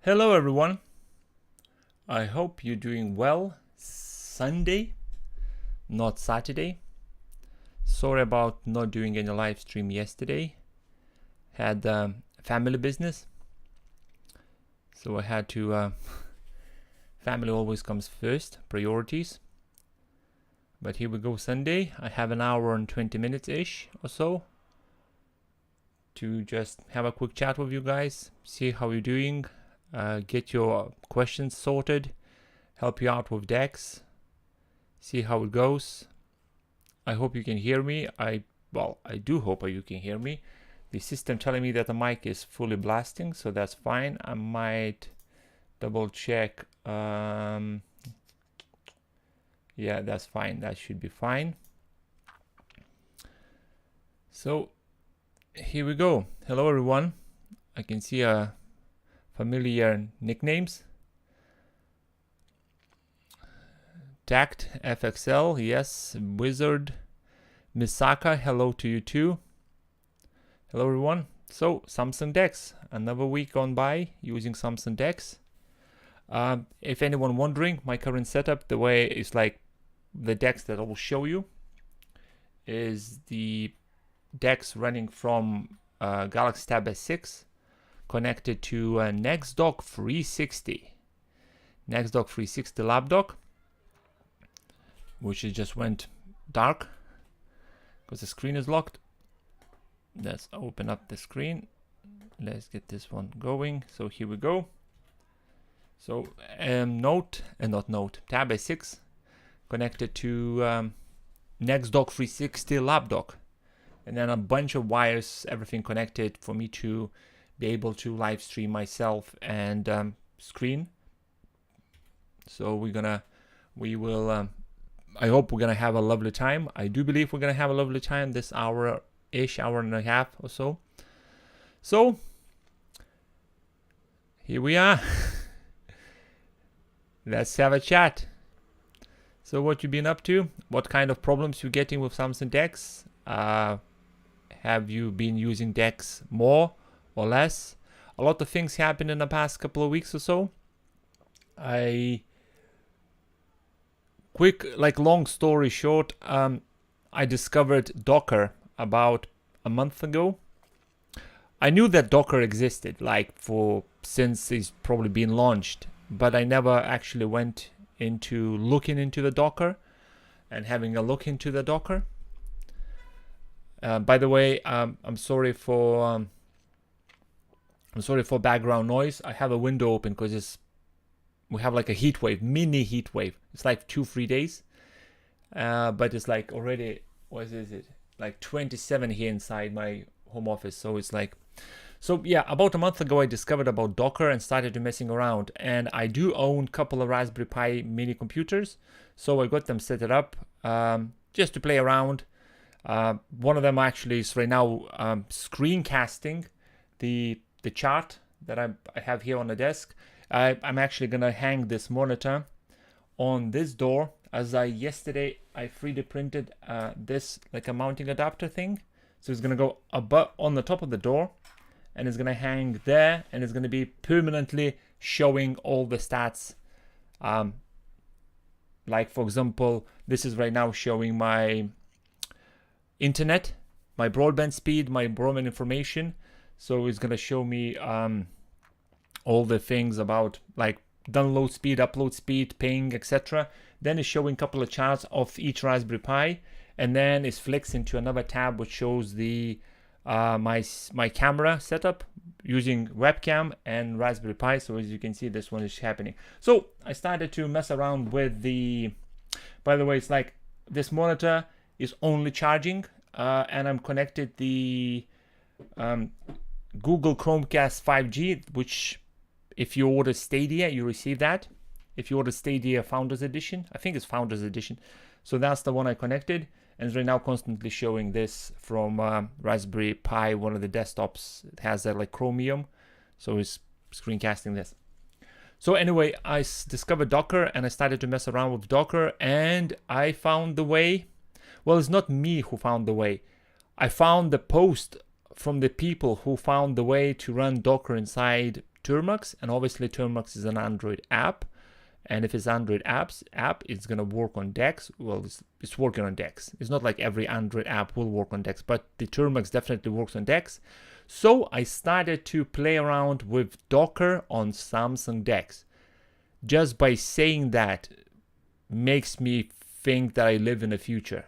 Hello everyone, I hope you're doing well. Sunday, not Saturday. Sorry about not doing any live stream yesterday. Had family business, so I had to family always comes first, priorities. But here we go. Sunday, I have an hour and 20 minutes ish or so to just have a quick chat with you guys, see how you're doing, get your questions sorted, help you out with DeX, see how it goes. I hope you can hear me. I do hope you can hear me. The system telling me that the mic is fully blasting, so that's fine. I might double check. Yeah, that's fine. That should be fine. So here we go. Hello everyone. I can see familiar nicknames. Tact FXL, yes. Wizard, Misaka, hello to you too. Hello everyone. So Samsung DeX, another week gone by using Samsung DeX. If anyone wondering, my current setup, the way it's like the DeX that I will show you is the DeX running from Galaxy Tab S6 connected to NextDock 360. NextDock 360 lap dock, which it just went dark because the screen is locked. Let's open up the screen. Let's get this one going. So here we go. So Tab S6 connected to NextDock 360 lap dock, and then a bunch of wires, everything connected for me to be able to live stream myself and screen. So we will I hope we're gonna have a lovely time. I do believe we're gonna have a lovely time this hour and a half or so. So here we are. Let's have a chat. So what you been up to? What kind of problems you getting with Samsung DeX? Have you been using DeX more or less? A lot of things happened in the past couple of weeks or so. Long story short, I discovered Docker about a month ago. I knew that Docker existed since it's probably been launched, but I never actually went into looking into the Docker and having a look into the Docker. By the way, I'm sorry for background noise. I have a window open because we have like a heat wave, mini heat wave. It's like 2-3 days, but it's like already, what is it? Like 27 here inside my home office. So yeah, about a month ago I discovered about Docker and started to messing around. And I do own a couple of Raspberry Pi mini computers, so I got them set it up just to play around. One of them actually is right now screencasting the chart that I have here on the desk. I'm actually gonna hang this monitor on this door, as yesterday I 3D printed this like a mounting adapter thing. So it's gonna go above on the top of the door, and it's gonna hang there, and it's gonna be permanently showing all the stats. Like for example, this is right now showing my internet, my broadband speed, my broadband information. So it's gonna show me all the things about like download speed, upload speed, ping, etc. Then it's showing a couple of charts of each Raspberry Pi, and then it flicks into another tab which shows the my camera setup using webcam and Raspberry Pi. So as you can see, this one is happening. So I started to mess around with the, by the way, it's like this monitor is only charging and I'm connected the Google Chromecast 5G, which if you order Stadia, you receive that. If you order Stadia Founders Edition, I think it's Founders Edition. So that's the one I connected, and it's right now constantly showing this from Raspberry Pi, one of the desktops. It has that like Chromium, so it's screencasting this. So anyway, I discovered Docker and I started to mess around with Docker, and I found the way. Well, it's not me who found the way. I found the post from the people who found the way to run Docker inside Termux, and obviously Termux is an Android app, and if it's Android app, it's gonna work on DeX. Well, it's working on DeX. It's not like every Android app will work on DeX, but the Termux definitely works on DeX. So I started to play around with Docker on Samsung DeX. Just by saying that makes me think that I live in the future,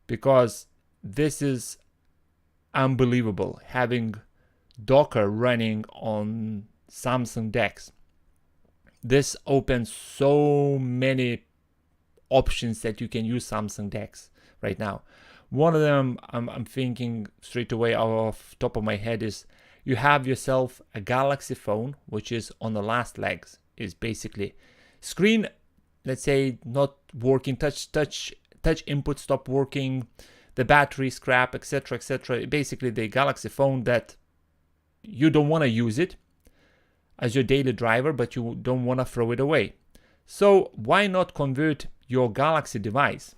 because this is unbelievable, having Docker running on Samsung DeX. This opens so many options that you can use Samsung DeX right now. One of them I'm thinking straight away off top of my head is you have yourself a Galaxy phone, which is on the last legs, is basically screen, let's say, not working, touch input stop working, the battery scrap, etc., etc. Basically the Galaxy phone that you don't want to use it as your daily driver, but you don't want to throw it away. So why not convert your Galaxy device?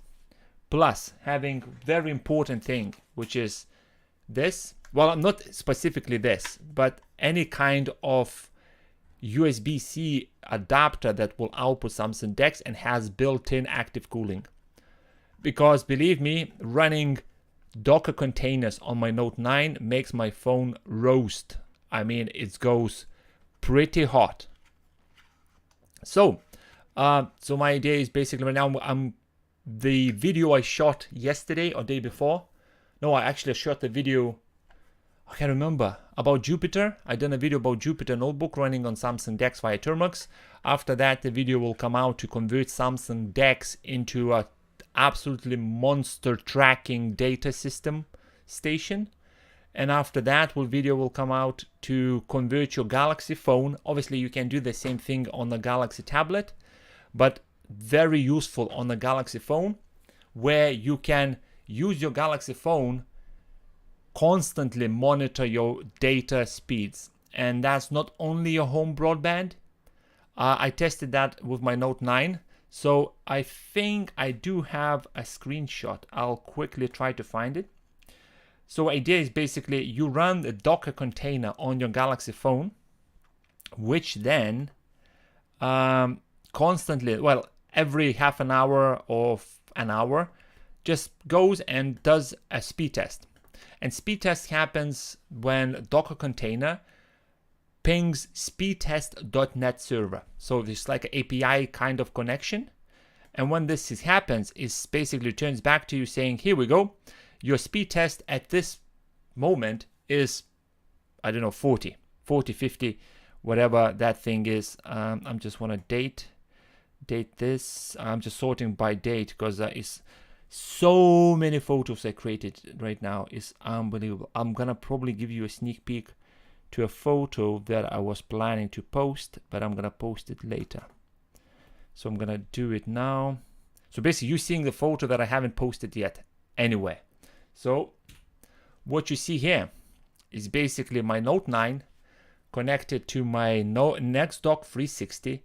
Plus having very important thing, which is this, well, not specifically this, but any kind of USB-C adapter that will output Samsung DeX and has built-in active cooling. Because believe me, running Docker containers on my Note 9 makes my phone roast. I mean, it goes pretty hot. So my idea is basically right now, the video I shot yesterday or day before. No, I actually shot the video, I can't remember, about Jupyter. I done a video about Jupyter notebook running on Samsung DeX via Termux. After that, the video will come out to convert Samsung DeX into a absolutely monster tracking data system station. And after that, video will come out to convert your Galaxy phone. Obviously, you can do the same thing on the Galaxy tablet, but very useful on the Galaxy phone, where you can use your Galaxy phone constantly monitor your data speeds. And that's not only your home broadband. I tested that with my Note 9. So I think I do have a screenshot. I'll quickly try to find it. So idea is basically you run the Docker container on your Galaxy phone, which then constantly, well, every half an hour or an hour, just goes and does a speed test. And speed test happens when Docker container pings speedtest.net server. So it's like an API kind of connection. And when this happens, it basically turns back to you saying, here we go. Your speed test at this moment is, I don't know, 40, 50, whatever that thing is. I'm just want to date this. I'm just sorting by date because there is so many photos I created right now. It's unbelievable. I'm gonna probably give you a sneak peek to a photo that I was planning to post, but I'm gonna post it later. So I'm gonna do it now. So basically you're seeing the photo that I haven't posted yet anyway. So what you see here is basically my Note 9 connected to my NextDock 360,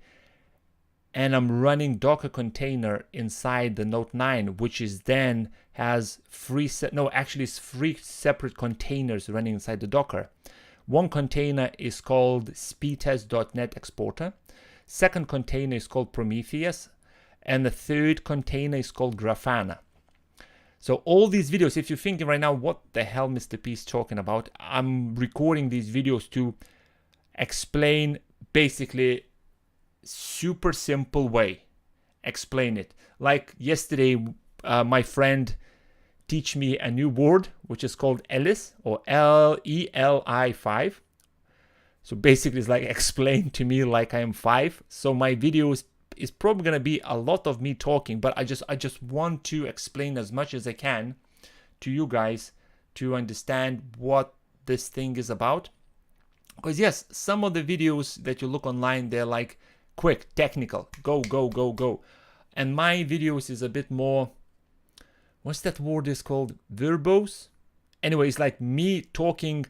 and I'm running Docker container inside the Note 9, which is then has three separate containers running inside the Docker. One container is called speedtest.net exporter. Second container is called Prometheus, and the third container is called Grafana. So all these videos, if you're thinking right now, what the hell Mr. P is talking about, I'm recording these videos to explain basically super simple way. Explain it. Like yesterday, my friend teach me a new word, which is called ELI or LELI5. So basically it's like explain to me like I am 5. So my videos is probably going to be a lot of me talking, but I just want to explain as much as I can to you guys to understand what this thing is about. Because yes, some of the videos that you look online, they're like quick, technical, go, go, go, go. And my videos is a bit more, what's that word is called? Verbose? Anyway, it's like me talking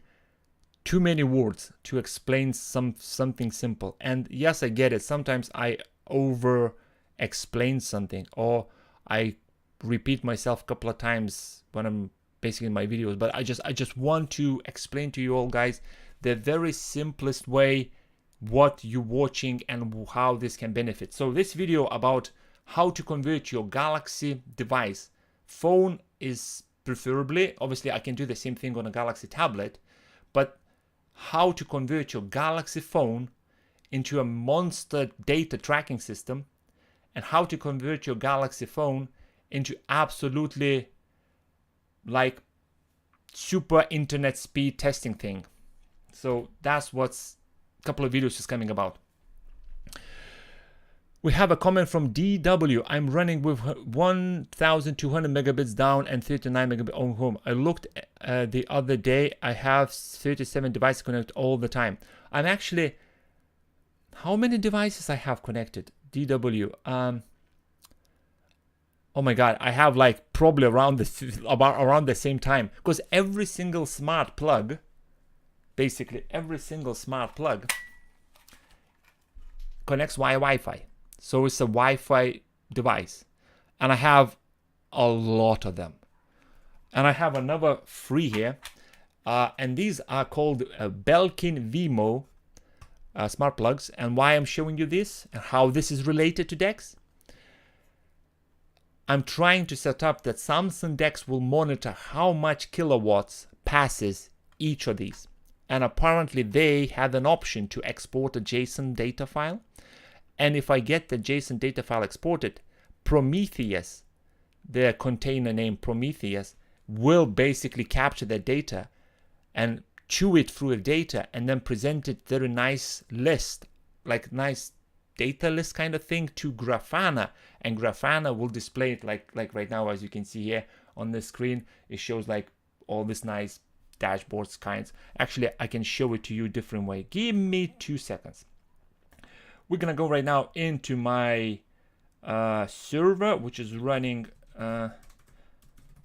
too many words to explain something simple. And yes, I get it. Sometimes I over explain something, or I repeat myself a couple of times when I'm basically in my videos, but I just want to explain to you all guys the very simplest way what you're watching and how this can benefit. So this video about how to convert your Galaxy device, phone is preferably, obviously I can do the same thing on a Galaxy tablet, but how to convert your Galaxy phone into a monster data tracking system, and how to convert your Galaxy phone into absolutely like super internet speed testing thing. So that's what's a couple of videos is coming about. We have a comment from DW. I'm running with 1200 megabits down and 39 megabits on home. I looked the other day. I have 37 devices connected all the time. I'm actually, how many devices I have connected? DW. Oh my God, I have like probably around the same time, because every single smart plug, basically every single smart plug connects via Wi-Fi. So it's a Wi-Fi device, and I have a lot of them. And I have another 3 here, and these are called Belkin Vimo smart plugs. And why I'm showing you this and how this is related to DeX, I'm trying to set up that Samsung DeX will monitor how much kilowatts passes each of these. And apparently they have an option to export a JSON data file. And if I get the JSON data file exported, Prometheus, the container name Prometheus, will basically capture that data and chew it through the data and then present it very nice list, like nice data list kind of thing, to Grafana, and Grafana will display it like right now, as you can see here on the screen. It shows like all this nice dashboards kinds. Actually, I can show it to you a different way. Give me 2 seconds. We're gonna go right now into my server, which is running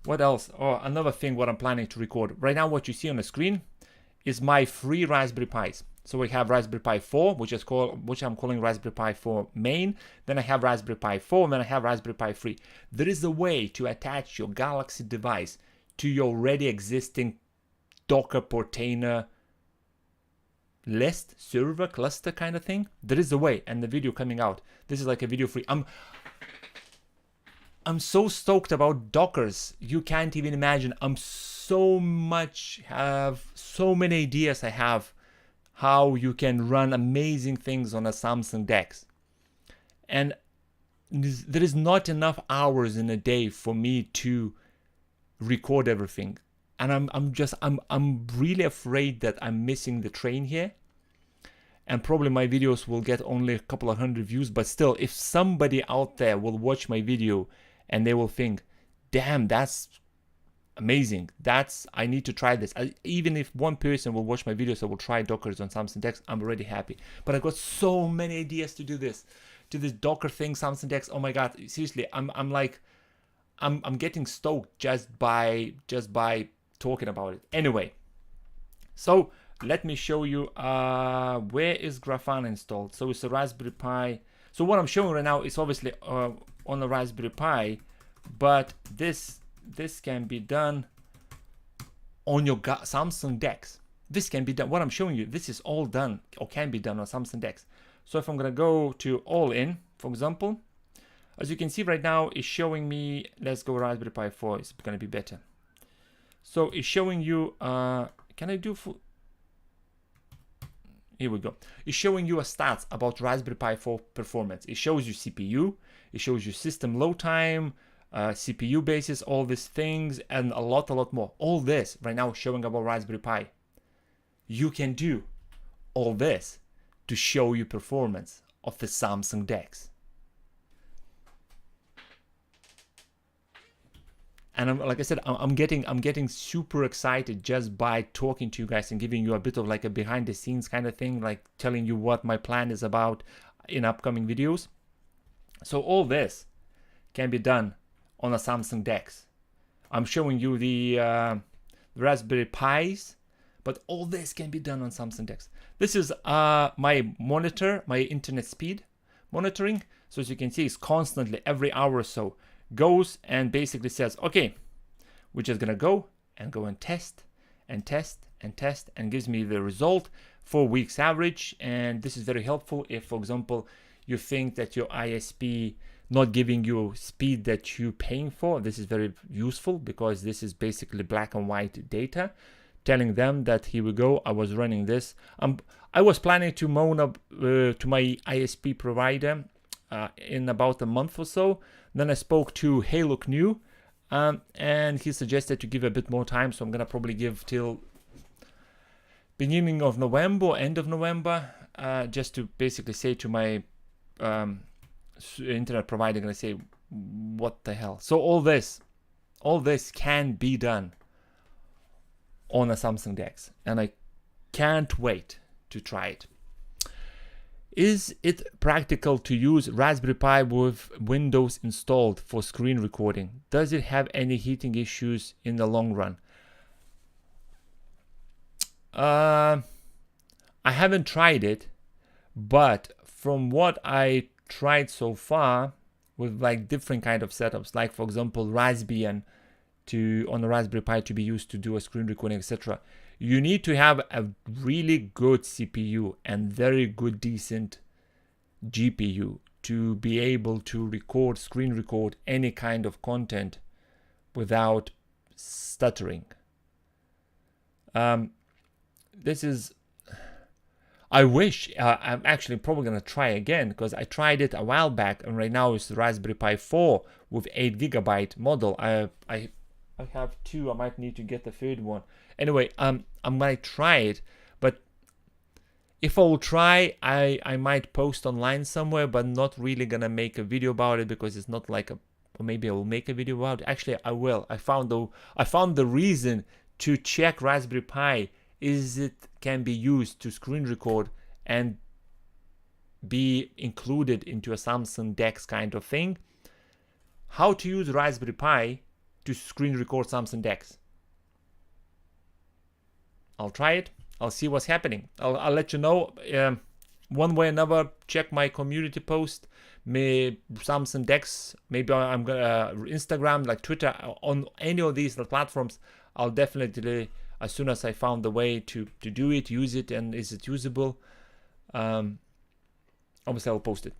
what else? Oh, another thing what I'm planning to record. Right now what you see on the screen is my free Raspberry Pis. So we have Raspberry Pi 4, which I'm calling Raspberry Pi 4 main. Then I have Raspberry Pi 4, and then I have Raspberry Pi 3. There is a way to attach your Galaxy device to your already existing Docker container list, server, cluster kind of thing. There is a way, and the video coming out. This is like a video free. I'm so stoked about Dockers. You can't even imagine. I'm so many ideas I have how you can run amazing things on a Samsung DeX. And there is not enough hours in a day for me to record everything. And I'm really afraid that I'm missing the train here. And probably my videos will get only a couple of 100 views, but still, if somebody out there will watch my video and they will think, damn, that's amazing, I need to try this. Even if one person will watch my videos, I will try Dockers on Samsung DeX, I'm already happy. But I've got so many ideas to do this Docker thing, Samsung DeX. Oh my God, seriously, I'm getting stoked just by talking about it. Anyway, so let me show you where is Grafana installed. So it's a Raspberry Pi. So what I'm showing right now is obviously on a Raspberry Pi, but this can be done on your Samsung DeX. This can be done. What I'm showing you, this is all done or can be done on Samsung DeX. So if I'm gonna go to all in, for example, as you can see right now, it's showing me, let's go Raspberry Pi 4, it's gonna be better. So it's showing you, can I do full? Here we go. It's showing you a stats about Raspberry Pi 4 performance. It shows you CPU, it shows you system load time, CPU basis, all these things, and a lot more. All this right now is showing about Raspberry Pi. You can do all this to show you performance of the Samsung DeX. And like I said, I'm getting super excited just by talking to you guys and giving you a bit of like a behind the scenes kind of thing, like telling you what my plan is about in upcoming videos. So all this can be done on a Samsung DeX. I'm showing you the Raspberry Pis, but all this can be done on Samsung DeX. This is my monitor, my internet speed monitoring. So as you can see, it's constantly every hour or so goes and basically says, okay, we're just gonna go and go and test and test and test, and gives me the result 4 weeks average. And this is very helpful if, for example, you think that your ISP not giving you speed that you're paying for. This is very useful because this is basically black and white data telling them that here we go, I was running this. I was planning to mount up to my ISP provider in about a month or so. Then I spoke to Hey Look New, and he suggested to give a bit more time, so I'm gonna probably give till beginning of November, end of November, just to basically say to my internet provider, gonna say, what the hell. So all this can be done on a Samsung DeX, and I can't wait to try it. Is it practical to use Raspberry Pi with Windows installed for screen recording? Does it have any heating issues in the long run? I haven't tried it, but from what I tried so far with like different kind of setups, like for example Raspbian on the Raspberry Pi to be used to do a screen recording, etc. You need to have a really good CPU and very good decent GPU to be able to screen record any kind of content without stuttering. This is, I wish, I'm actually probably gonna try again, because I tried it a while back, and right now it's the Raspberry Pi 4 with 8GB model. I have two. I might need to get the third one. Anyway, I might try it, but if I will try, I might post online somewhere, but not really gonna make a video about it, because it's not like or maybe I will make a video about it. Actually, I will. I found the reason to check Raspberry Pi is it can be used to screen record and be included into a Samsung DeX kind of thing. How to use Raspberry Pi to screen record Samsung DeX. I'll try it. I'll see what's happening. I'll let you know one way or another. Check my community post. Samsung DeX. Maybe I'm gonna Instagram, like Twitter, on any of these platforms. I'll definitely, as soon as I found the way to do it, use it, and is it usable, obviously I'll post it.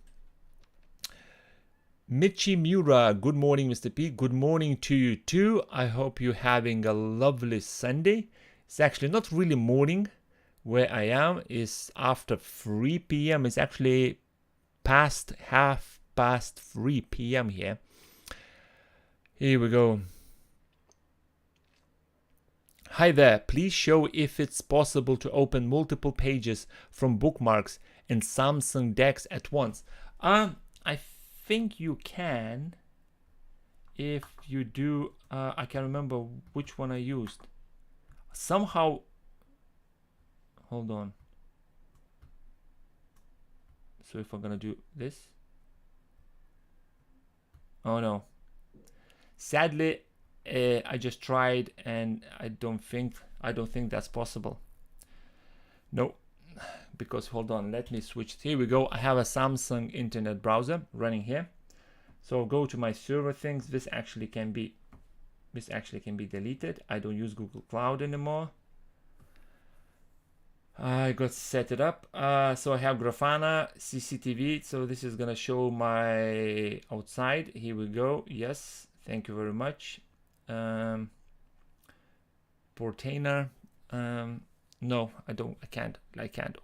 Michi Mura, good morning, Mr. P. Good morning to you too. I hope you're having a lovely Sunday. It's actually not really morning where I am. It's after 3 p.m. It's actually past 3 p.m. here. Here we go. Hi there, please show if it's possible to open multiple pages from bookmarks in Samsung DeX at once. I think you can. If you do, I can remember which one I used. Somehow, hold on. So if I'm gonna do this, oh no. Sadly, I just tried, and I don't think that's possible. No, because hold on, let me switch. Here we go. I have a Samsung internet browser running here. So I'll go to my server things. This actually can be deleted. I don't use Google Cloud anymore. I got set it up. So I have Grafana CCTV. So this is gonna show my outside. Here we go. Yes, thank you very much. Portainer. No, I can't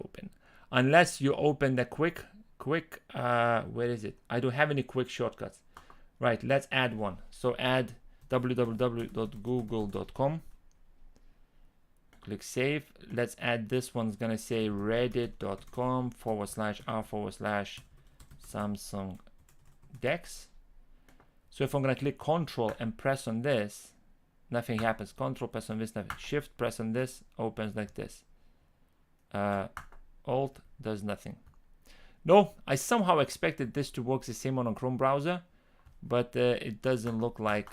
open unless you open the quick. Where is it? I don't have any quick shortcuts. Right, let's add one. So add www.google.com. Click save. Let's add this one's gonna say reddit.com/r/Samsung DeX. So if I'm gonna click Control and press on this, nothing happens. Control, press on this, nothing. Shift, press on this, opens like this. Alt does nothing. No, I somehow expected this to work the same on a Chrome browser, but it doesn't look like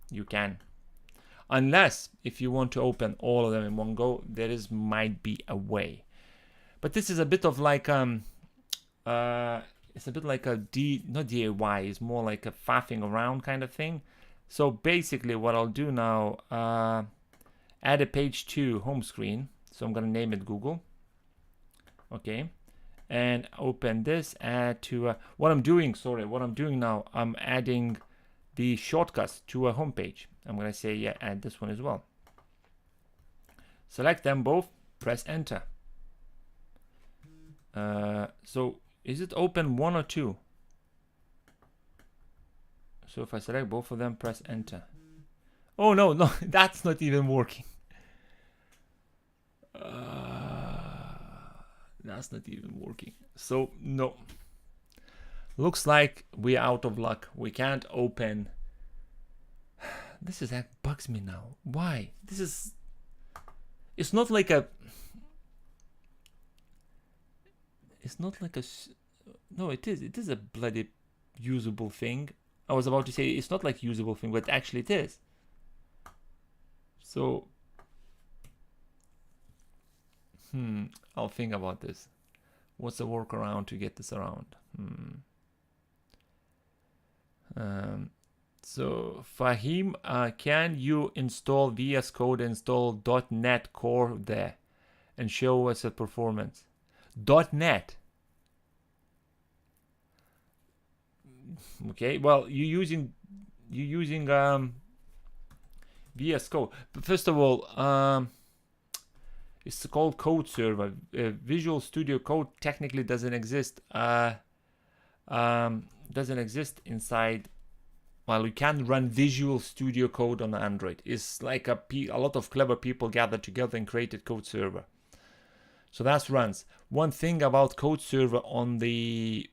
you can. Unless if you want to open all of them in one go, might be a way. But this is a bit of like it's a bit like a not DIY, it's more like a faffing around kind of thing. So basically what I'll do now, add a page to home screen. So I'm gonna name it Google. Okay, and open this, add to what I'm doing now, I'm adding the shortcuts to a home page. I'm gonna say, yeah, add this one as well. Select them both, press enter. So is it open 1 or 2? So if I select both of them, press enter. Oh no, that's not even working. That's not even working. So no. Looks like we're out of luck. We can't open. This is that bugs me now. Why? This is. It's not like a. It's not like a. No, it is. It is a bloody usable thing. I was about to say it's not like usable thing, but actually it is. So. I'll think about this. What's the workaround to get this around? So Fahim, can you install VS Code, install .NET Core there and show us a performance? .NET. Okay, well, you're using VS Code. But first of all, it's called Code Server. Visual Studio Code technically doesn't exist. Doesn't exist inside. Well, you can run Visual Studio Code on Android. It's like a lot of clever people gathered together and created Code Server. So that runs. One thing about Code Server on the,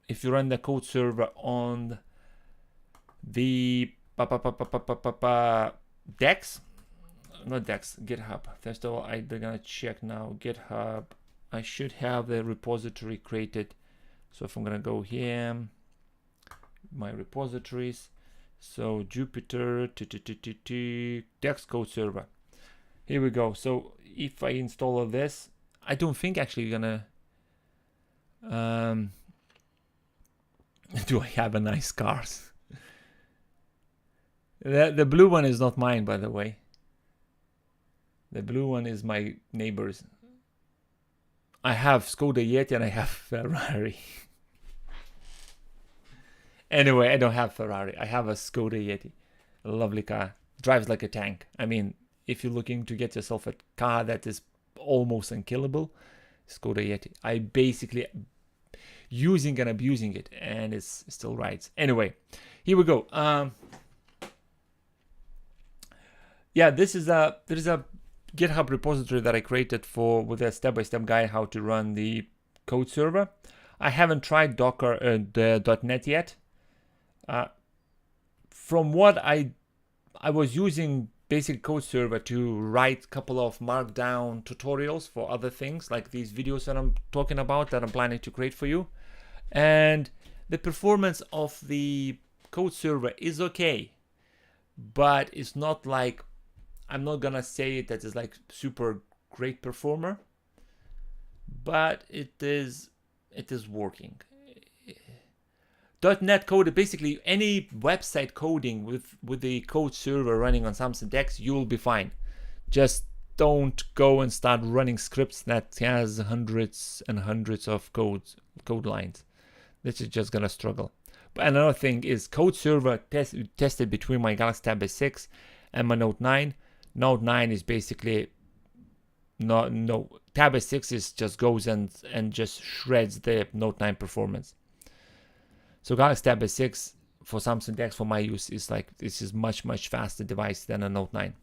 if you run the Code Server on the DeX, not DeX, GitHub. First of all, I'm gonna check now. GitHub. I should have the repository created. So if I'm gonna go here, my repositories. So Jupyter, DeX Code Server. Here we go. So if I install this, I don't think actually you're gonna. Do I have a nice cars? The blue one is not mine, by the way. The blue one is my neighbor's. I have Skoda Yeti and I have Ferrari. Anyway, I don't have Ferrari. I have a Skoda Yeti. A lovely car. Drives like a tank. I mean, if you're looking to get yourself a car that is almost unkillable, Skoda Yeti. I basically using and abusing it, and it still rides. Anyway, here we go. Yeah, there is a GitHub repository that I created with a step-by-step guide how to run the Code Server. I haven't tried Docker the .NET yet. From what I was using basic Code Server to write a couple of Markdown tutorials for other things like these videos that I'm talking about that I'm planning to create for you. And the performance of the Code Server is okay, but it's not like, I'm not gonna say that it's like super great performer, but it is working. .NET code, basically any website coding with the Code Server running on Samsung DeX, you'll be fine. Just don't go and start running scripts that has hundreds and hundreds of code lines. This is just gonna struggle. But another thing is Code Server tested between my Galaxy Tab S6 and my Note 9. Note 9 is basically no Tab S6 is just goes and just shreds the Note 9 performance. So Galaxy Tab S6 for Samsung DeX for my use is like, this is much faster device than a Note 9.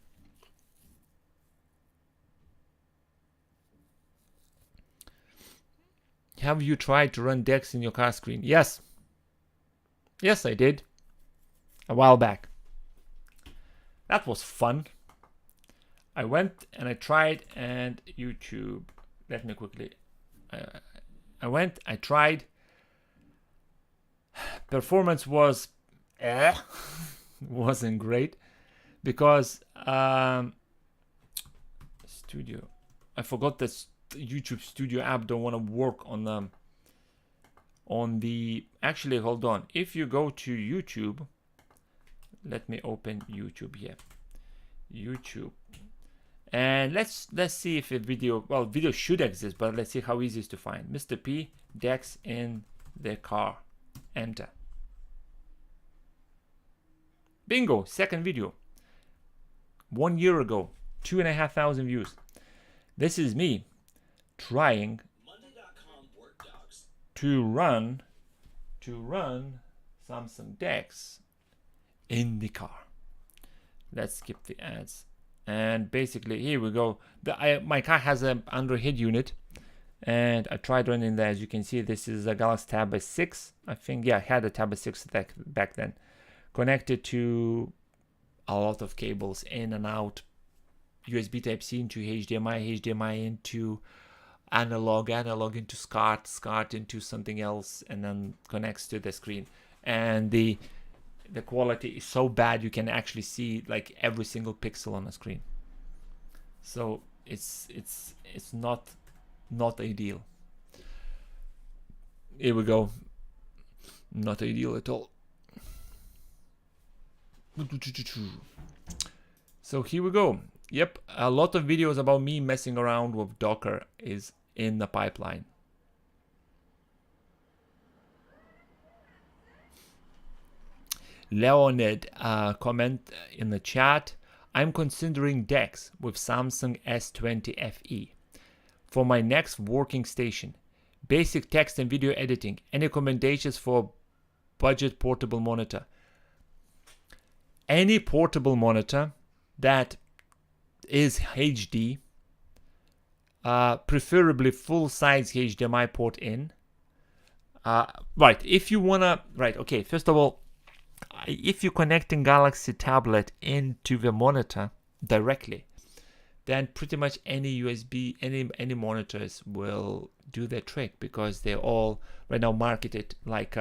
Have you tried to run DeX in your car screen? Yes. Yes, I did. A while back. That was fun. I went and I tried, and YouTube. Let me quickly. I tried. Performance was wasn't great because Studio. I forgot that YouTube Studio app don't want to work on the. Actually, hold on. If you go to YouTube, let me open YouTube here. YouTube. And let's see if a video, well, video should exist, but let's see how easy it is to find. Mr. P, DeX in the car. Enter. Bingo, second video. 1 year ago, 2,500 views. This is me trying to run Samsung DeX in the car. Let's skip the ads. And basically, here we go. My car has an Android head unit, and I tried running there. As you can see, this is a Galaxy Tab S6. I think, yeah, I had a Tab S6 back then. Connected to a lot of cables in and out. USB Type-C into HDMI, HDMI into analog into SCART into something else, and then connects to the screen. And the quality is so bad you can actually see like every single pixel on the screen. So it's not ideal. Here we go. Not ideal at all. So here we go. Yep, a lot of videos about me messing around with Docker is in the pipeline. Leonid comment in the chat. I'm considering DeX with Samsung S20 FE for my next working station. Basic text and video editing. Any recommendations for budget portable monitor? Any portable monitor that is HD, preferably full-size HDMI port in. Right, if you wanna, right, okay, first of all, if you're connecting Galaxy tablet into the monitor directly, then pretty much any USB, any monitors will do their trick, because they're all right now marketed like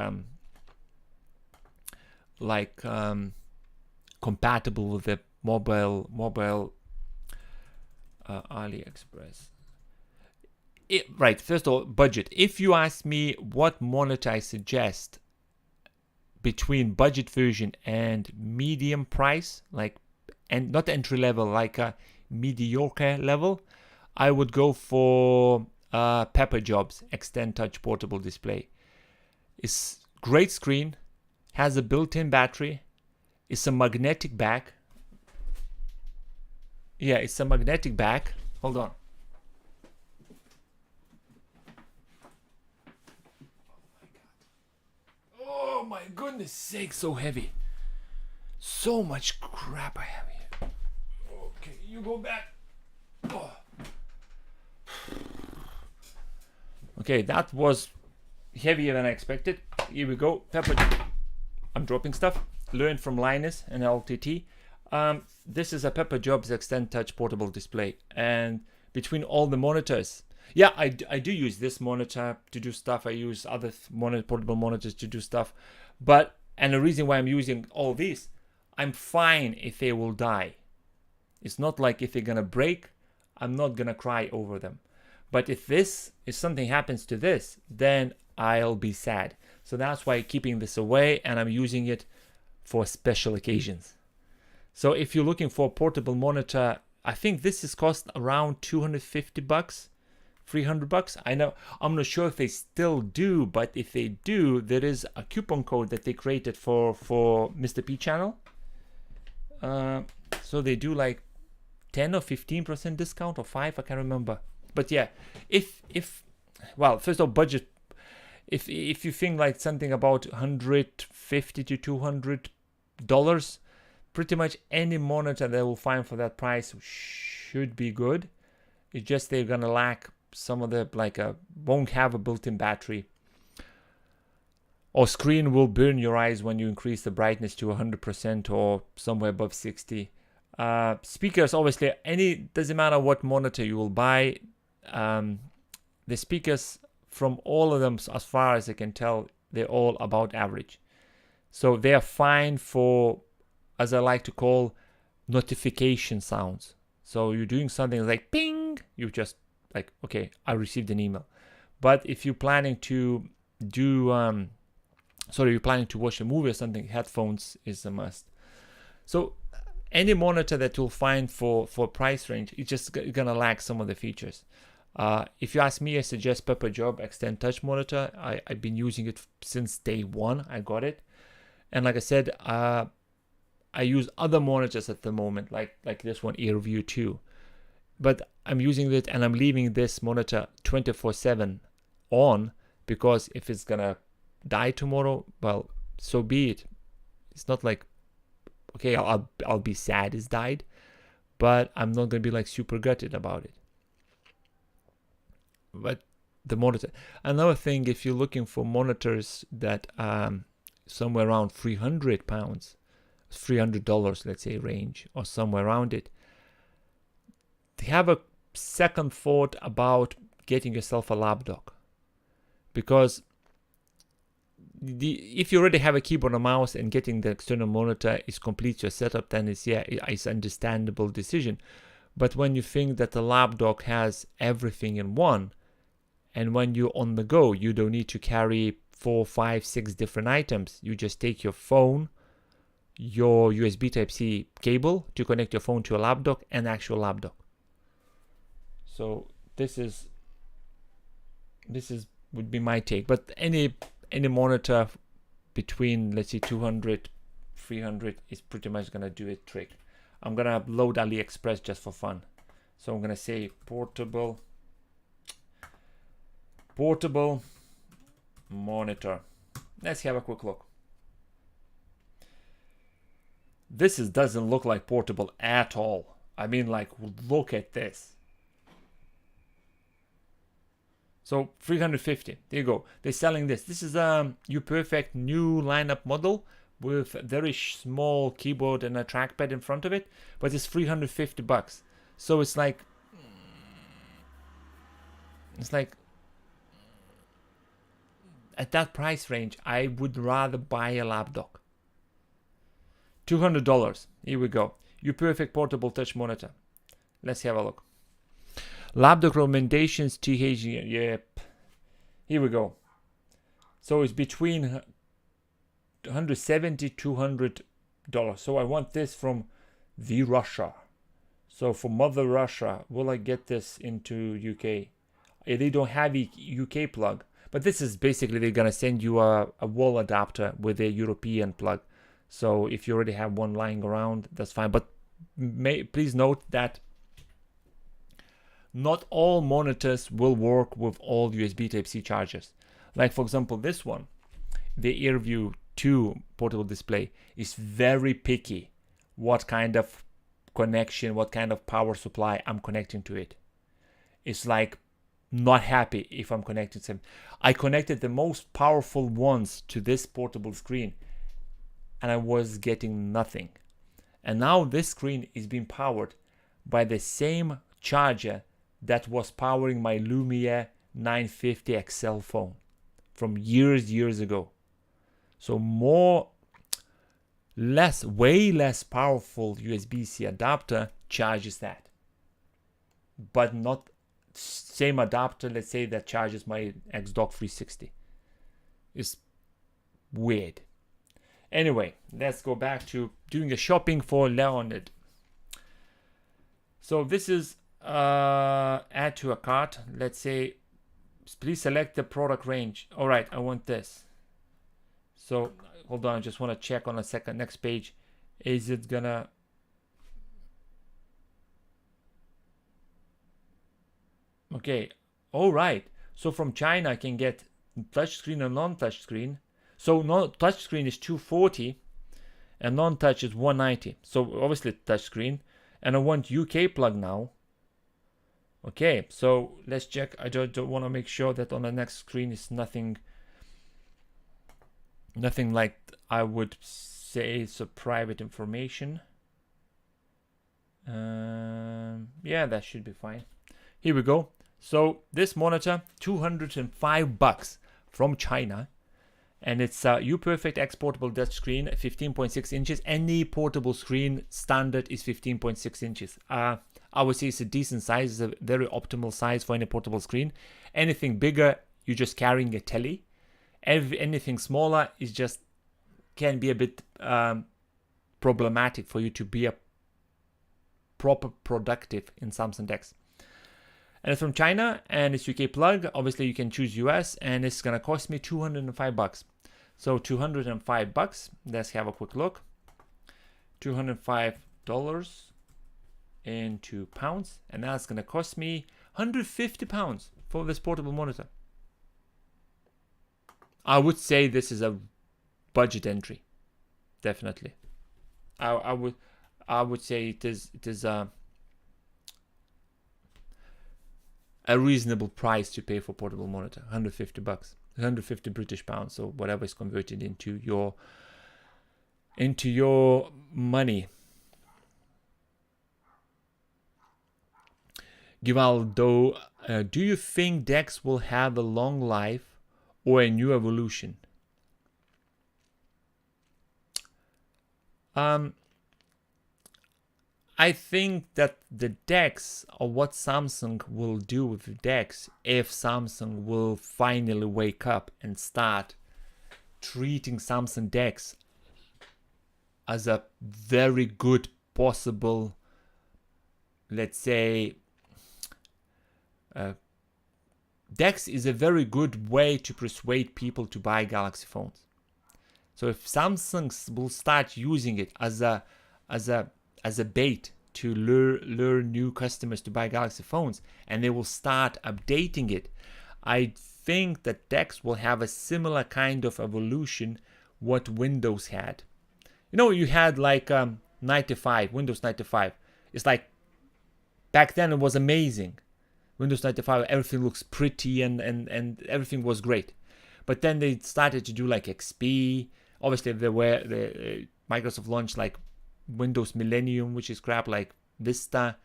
compatible with the mobile AliExpress. Right, first of all, budget. If you ask me what monitor I suggest between budget version and medium price, like, and not entry level, like a mediocre level, I would go for Pepper Jobs Extend Touch Portable Display. It's great screen, has a built-in battery, it's a magnetic back. Yeah, it's a magnetic back. Hold on. Oh my goodness sake, so heavy. So much crap I have here. Okay, you go back. Oh. Okay, that was heavier than I expected. Here we go. Pepper. I'm dropping stuff. Learn from Linus and LTT. This is a Pepper Jobs Extend Touch Portable Display, and between all the monitors, yeah, I do use this monitor to do stuff. I use other portable monitors to do stuff, and the reason why I'm using all these, I'm fine if they will die. It's not like if they're gonna break, I'm not gonna cry over them. But if something happens to this, then I'll be sad. So that's why I'm keeping this away, and I'm using it for special occasions. So if you're looking for a portable monitor, I think this is cost around $250, $300. I know, I'm not sure if they still do, but if they do, there is a coupon code that they created for Mr. P channel. So they do like 10 or 15% discount, or 5, I can't remember. But yeah, well, first of all, budget. If you think like something about $150 to $200, pretty much any monitor they will find for that price should be good. It's just they're gonna lack some of the, won't have a built-in battery, or screen will burn your eyes when you increase the brightness to 100% or somewhere above 60. Speakers, obviously, doesn't matter what monitor you will buy. The speakers from all of them, as far as I can tell, they're all about average. So they are fine for, as I like to call, notification sounds. So you're doing something like ping, you just like, okay, I received an email. But if you're planning to do, you're planning to watch a movie or something, headphones is a must. So any monitor that you'll find for price range, it's just gonna lack some of the features. If you ask me, I suggest Pepper Job Extend Touch monitor. I've been using it since day one. I got it, and like I said, I use other monitors at the moment, like this one, AirView 2. But I'm using it and I'm leaving this monitor 24/7 on, because if it's gonna die tomorrow, well, so be it. It's not like, okay, I'll be sad it's died, but I'm not gonna be like super gutted about it. But the monitor, another thing, if you're looking for monitors that somewhere around £300, $300, let's say, range, or somewhere around it, have a second thought about getting yourself a lap dock, because if you already have a keyboard and mouse and getting the external monitor is complete your setup, then it's understandable decision. But when you think that the lap dock has everything in one, and when you're on the go, you don't need to carry 4, 5, 6 different items. You just take your phone, your USB Type-C cable to connect your phone to a lap dock, and actual lap dock. So this would be my take. But any monitor between, let's say, 200, 300 is pretty much gonna do a trick. I'm gonna load AliExpress just for fun. So I'm gonna say portable monitor. Let's have a quick look. This doesn't look like portable at all. I mean, like, look at this. So 350, there you go. They're selling this. This is a UPerfect new lineup model with a very small keyboard and a trackpad in front of it, but it's $350. So it's like at that price range, I would rather buy a lap dock. $200. Here we go. UPerfect portable touch monitor. Let's have a look. Lap dock recommendations, TH, yep. Here we go. So it's between $170 $200. So I want this from the Russia. So for Mother Russia, will I get this into UK? They don't have a UK plug, but this is basically, they're gonna send you a wall adapter with a European plug. So if you already have one lying around, that's fine. But please note that not all monitors will work with all USB Type-C chargers. Like, for example, this one, the AirView 2 portable display, is very picky what kind of connection, what kind of power supply I'm connecting to it. It's like not happy if I'm connecting some. I connected the most powerful ones to this portable screen and I was getting nothing. And now this screen is being powered by the same charger that was powering my Lumia 950 XL phone from years ago. So way less powerful USB-C adapter charges that, but not same adapter, let's say, that charges my XDock 360. It's weird. Anyway, let's go back to doing the shopping for Leonid. So this is add to a cart. Let's say, please select the product range. All right, I want this. So hold on, I just want to check on a second. Next page, is it gonna? Okay, all right. So from China, I can get touchscreen and non-touchscreen. So touchscreen is 240 and non-touch is 190. So obviously touchscreen, and I want UK plug now. Okay, so let's check. I don't want to make sure that on the next screen is nothing like I would say it's a private information. Yeah, that should be fine. Here we go. So this monitor, $205 from China, and it's a UPerfect X portable touchscreen, 15.6 inches. Any portable screen standard is 15.6 inches. I would say it's a decent size. It's a very optimal size for any portable screen. Anything bigger, you're just carrying a telly. Anything smaller is just can be a bit problematic for you to be a proper productive in Samsung DeX. And it's from China, and it's UK plug. Obviously, you can choose US, and it's gonna cost me $205. So $205. Let's have a quick look. $205 into pounds, and that's gonna cost me £150 for this portable monitor. I would say this is a budget entry, definitely. I would say it is a reasonable price to pay for portable monitor. $150, 150 British pounds, so whatever is converted into your money. Givaldo, do you think DeX will have a long life or a new evolution? I think that the DeX, or what Samsung will do with the DeX, if Samsung will finally wake up and start treating Samsung DeX as a very good possible, let's say, DeX is a very good way to persuade people to buy Galaxy phones. So if Samsung will start using it as a bait to lure new customers to buy Galaxy phones, and they will start updating it, I think that DeX will have a similar kind of evolution what Windows had. You know, you had like 95, Windows 95. It's like back then it was amazing. Windows 95, everything looks pretty and everything was great. But then they started to do like XP. Obviously, Microsoft launched like Windows Millennium, which is crap, like Vista.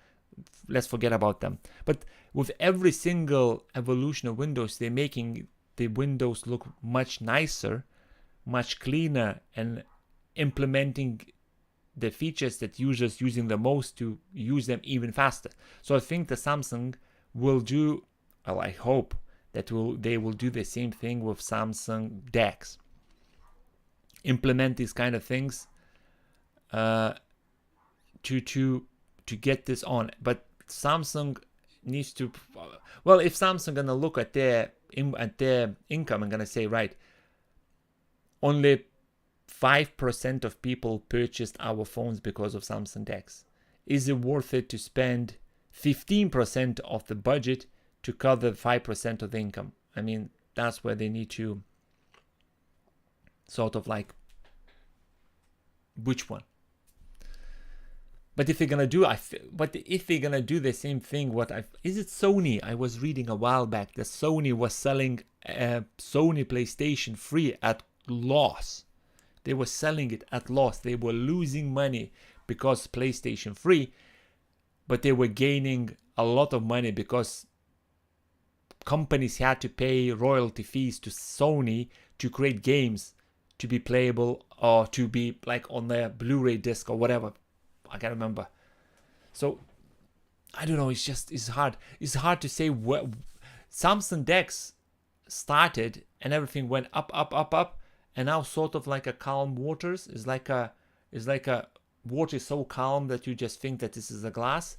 Let's forget about them. But with every single evolution of Windows, they're making the Windows look much nicer, much cleaner, and implementing the features that users using the most to use them even faster. So I think the Samsung will do, well, I hope that they will do the same thing with Samsung DeX. Implement these kind of things to get this on. But Samsung needs to, well, if Samsung gonna look at their income and gonna say, right, only 5% of people purchased our phones because of Samsung DeX. Is it worth it to spend 15% of the budget to cover 5% of the income? I mean, that's where they need to sort of like, which one? But if they're gonna do, if they're gonna do the same thing, is it Sony? I was reading a while back that Sony was selling a Sony PlayStation 3 at loss. They were selling it at loss. They were losing money because PlayStation 3, but they were gaining a lot of money because companies had to pay royalty fees to Sony to create games to be playable or to be like on their Blu-ray disc or whatever. I can't remember. So I don't know. It's hard. It's hard to say where Samsung DeX started and everything went up, and now sort of like a calm waters. It's like a water is so calm that you just think that this is a glass,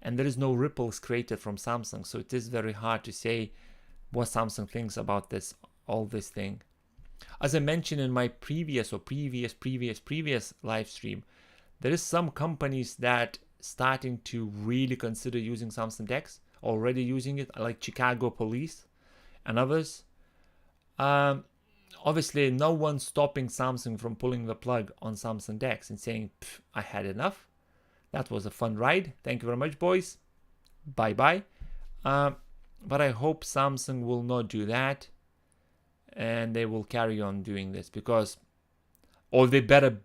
and there is no ripples created from Samsung. So it is very hard to say what Samsung thinks about all this thing. As I mentioned in my previous live stream, there is some companies that starting to really consider using Samsung DeX, already using it, like Chicago Police and others. Obviously, no one's stopping Samsung from pulling the plug on Samsung DeX and saying, I had enough. That was a fun ride. Thank you very much, boys. Bye-bye. But I hope Samsung will not do that, and they will carry on doing this, because, or they better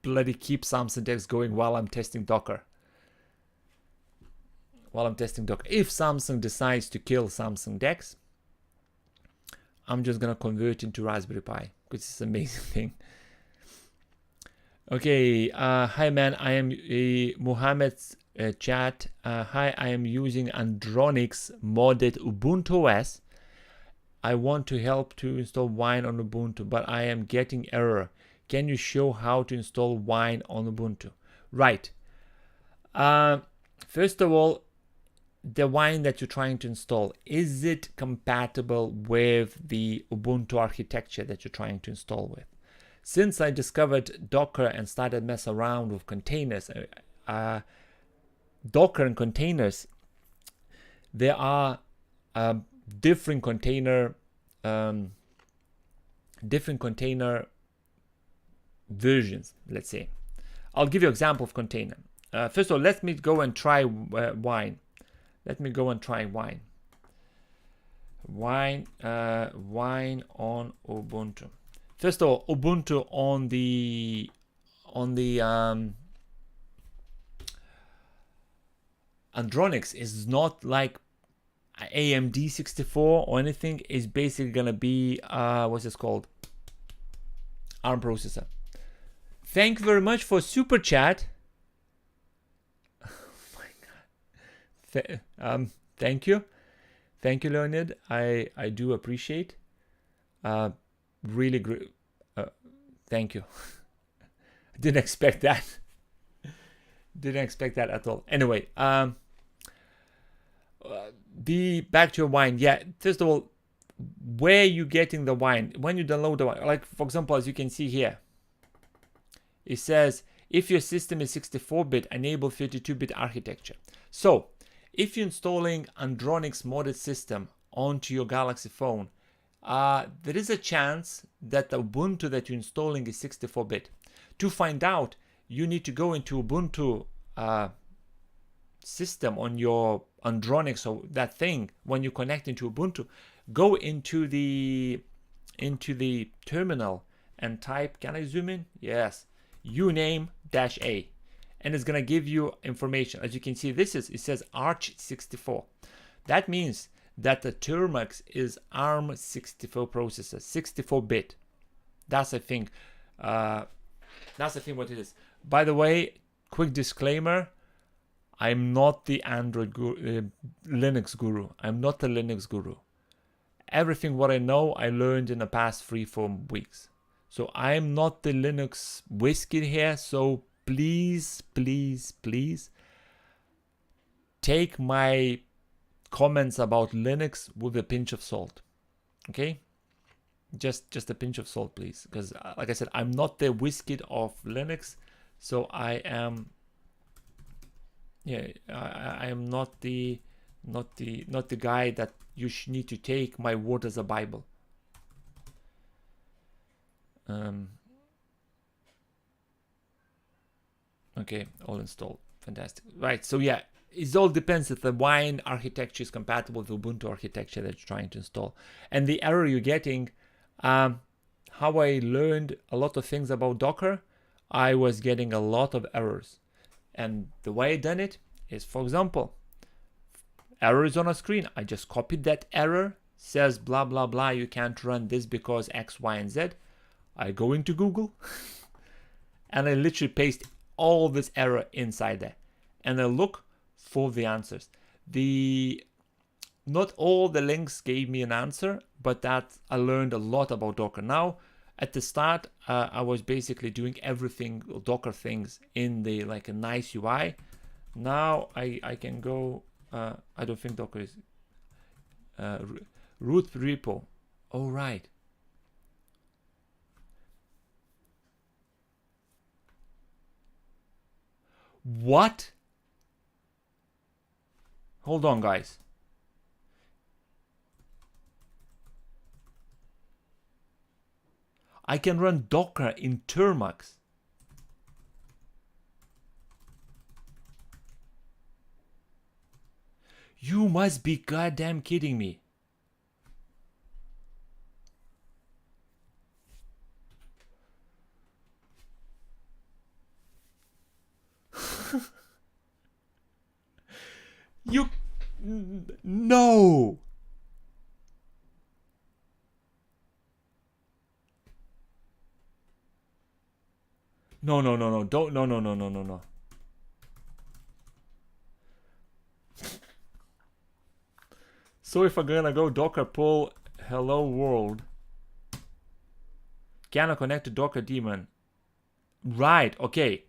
bloody keep Samsung DeX going while I'm testing Docker. If Samsung decides to kill Samsung DeX, I'm just gonna convert into Raspberry Pi, because it's an amazing thing. Okay, hi man, I am Mohammed's chat. Hi, I am using Andronix modded Ubuntu OS. I want to help to install Wine on Ubuntu, but I am getting error. Can you show how to install Wine on Ubuntu? Right. First of all, the Wine that you're trying to install, is it compatible with the Ubuntu architecture that you're trying to install with? Since I discovered Docker and started mess around with containers, Docker and containers, there are different container versions, let's say. I'll give you an example of container. First of all, let me go and try Wine. Let me go and try Wine. Wine on Ubuntu. First of all, Ubuntu on the Andronix is not like AMD 64 or anything. It's basically gonna be what's this called? ARM processor. Thank you very much for super chat. Oh my god. Thank you, Leonid. I do appreciate. Really great. Thank you. I didn't expect that. Didn't expect that at all. Anyway, the back to your Wine. Yeah, first of all, where are you getting the Wine? When you download the Wine, like for example, as you can see here, it says if your system is 64-bit, enable 32-bit architecture. So if you're installing Andronix modded system onto your Galaxy phone, there is a chance that the Ubuntu that you're installing is 64-bit. To find out, you need to go into Ubuntu system on your Andronix or that thing. When you connect into Ubuntu, go into the terminal and type, can I zoom in? Yes, uname-a, and it's gonna give you information. As you can see, it says Arch 64. That means that the Termux is ARM 64 processor, 64-bit. That's the thing. That's the thing what it is. By the way, quick disclaimer, I'm not the Linux guru. I'm not the Linux guru. Everything what I know, I learned in the past 3-4 weeks. So I'm not the Linux whiskey here. So please, please, please take my comments about Linux with a pinch of salt. Okay? Just a pinch of salt, please. Because like I said, I'm not the whiskey of Linux. So I am, yeah, I am not the guy that you need to take my word as a Bible. Okay, all installed. Fantastic. Right, so yeah, it all depends if the Wine architecture is compatible with the Ubuntu architecture that you're trying to install. And the error you're getting, how I learned a lot of things about Docker, I was getting a lot of errors. And the way I done it is, for example, error is on a screen. I just copied that error, says blah, blah, blah, you can't run this because X, Y, and Z. I go into Google and I literally paste all this error inside there. And I look for the answers. Not all the links gave me an answer, but that I learned a lot about Docker. Now, at the start, I was basically doing everything Docker things in the like a nice UI. Now I can go. I don't think Docker is root repo. Oh right. What? Hold on, guys. I can run Docker in Termux. You must be goddamn kidding me. You... No! No, no, no, no, don't, no, no, no, no, no, no. So if I'm gonna go Docker pull hello world, can I connect to Docker daemon? Right, okay.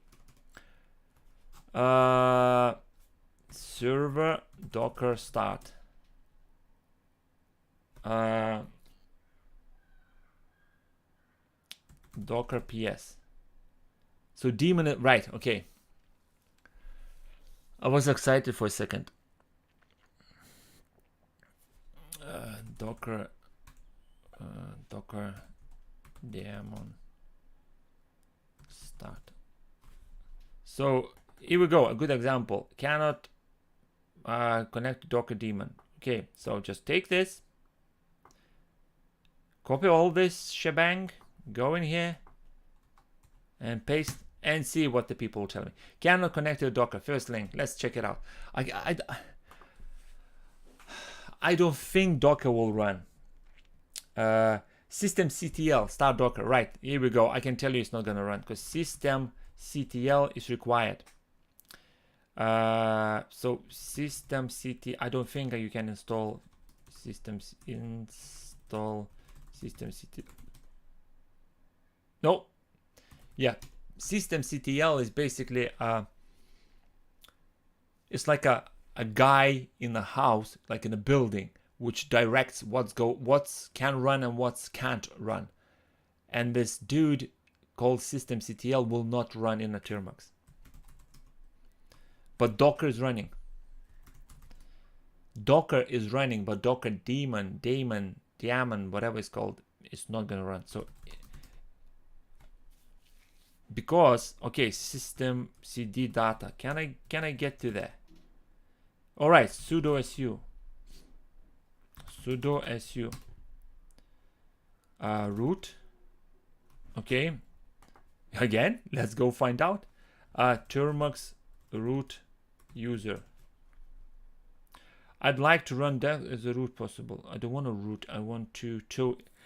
Server docker start. Docker ps. So daemon, right, okay. I was excited for a second. Docker daemon start. So here we go, a good example. Cannot connect to Docker daemon. Okay, so just take this, copy all this shebang, go in here and paste and see what the people will tell me. Cannot connect to Docker. First link, let's check it out. I don't think Docker will run. Systemctl start Docker. Right, here we go. I can tell you it's not gonna run because systemctl is required. So systemctl, I don't think you can install systemctl. No. Yeah, systemctl is basically it's like a guy in a house, like in a building, which directs what's can run and what's can't run. And this dude called systemctl will not run in a Termux. But Docker is running. Docker is running, but Docker daemon, whatever it's called, it's not gonna run. So because okay, system cd data. Can I get to there? All right, sudo su root. Okay, again, let's go find out. Termux root user. I'd like to run that as a root possible. I don't want to root. I want to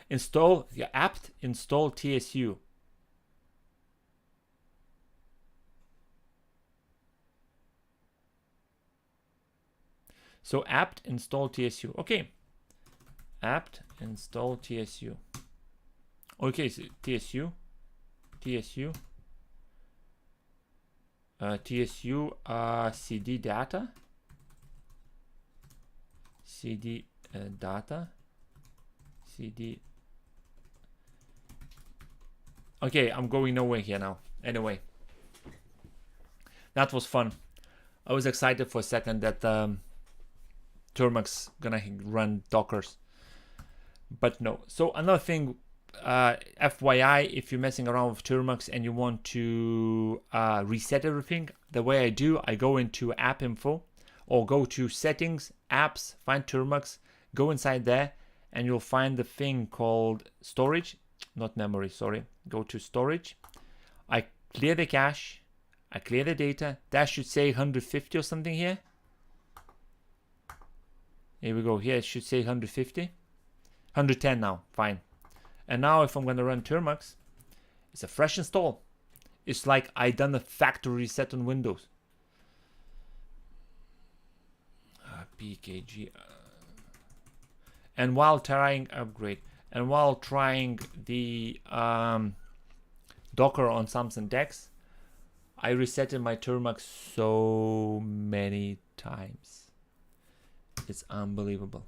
install apt install tsu. So apt install tsu. Okay. Apt install tsu. Okay, so tsu. tsu cd data. cd data. cd. Okay, I'm going nowhere here now. Anyway, that was fun. I was excited for a second that Termux gonna run Dockers, but no. So another thing, FYI, if you're messing around with Termux and you want to reset everything, the way I do, I go into app info or go to settings, apps, find Termux, go inside there, and you'll find the thing called storage, not memory, sorry. Go to storage. I clear the cache, I clear the data. That should say 150 or something here. Here we go. Here it should say 150. 110 now. Fine. And now if I'm going to run Termux, it's a fresh install. It's like I done a factory reset on Windows. PKG. And while trying upgrade, and while trying the Docker on Samsung DeX, I resetted my Termux so many times. It's unbelievable.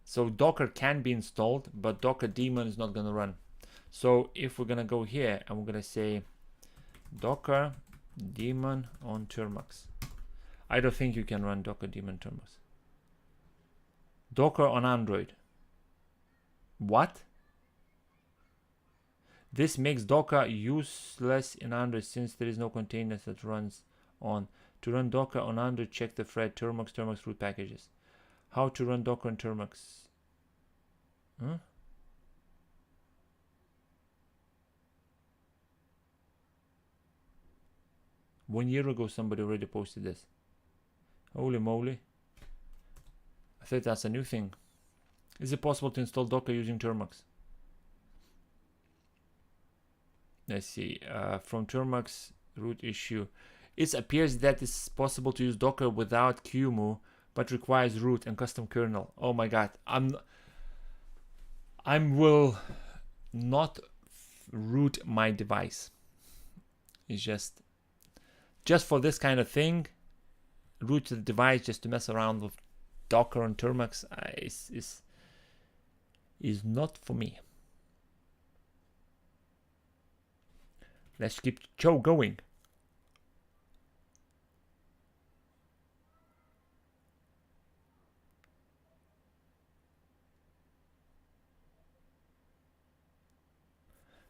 So Docker can be installed, but Docker daemon is not going to run. So if we're going to go here and we're going to say Docker daemon on Termux, I don't think you can run Docker daemon Termux. Docker on Android. What? This makes Docker useless in Android since there is no container that runs on. To run Docker on Android, check the thread Termux root packages. How to run Docker on Termux? Huh? One year ago, somebody already posted this. Holy moly. I thought that's a new thing. Is it possible to install Docker using Termux? Let's see. From Termux root issue. It appears that it's possible to use Docker without QEMU, but requires root and custom kernel. Oh my god. I will not root my device. It's just for this kind of thing, root the device just to mess around with Docker and Termux is not for me. Let's keep the show going.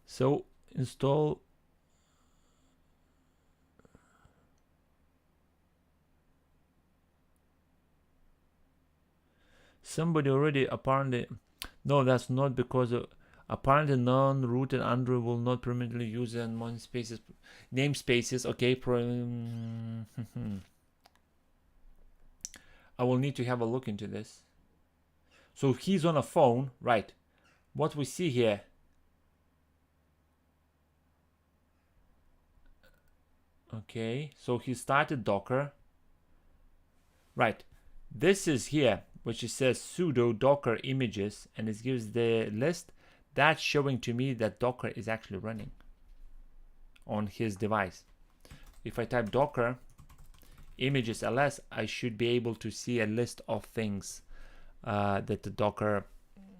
So install somebody already apparently. No, that's not because apparently non-rooted Android will not permanently use namespaces. Okay, I will need to have a look into this. So he's on a phone, right? What we see here. Okay, so he started Docker. Right, this is here, which it says sudo docker images, and it gives the list. That's showing to me that Docker is actually running on his device. If I type docker images ls, I should be able to see a list of things that the Docker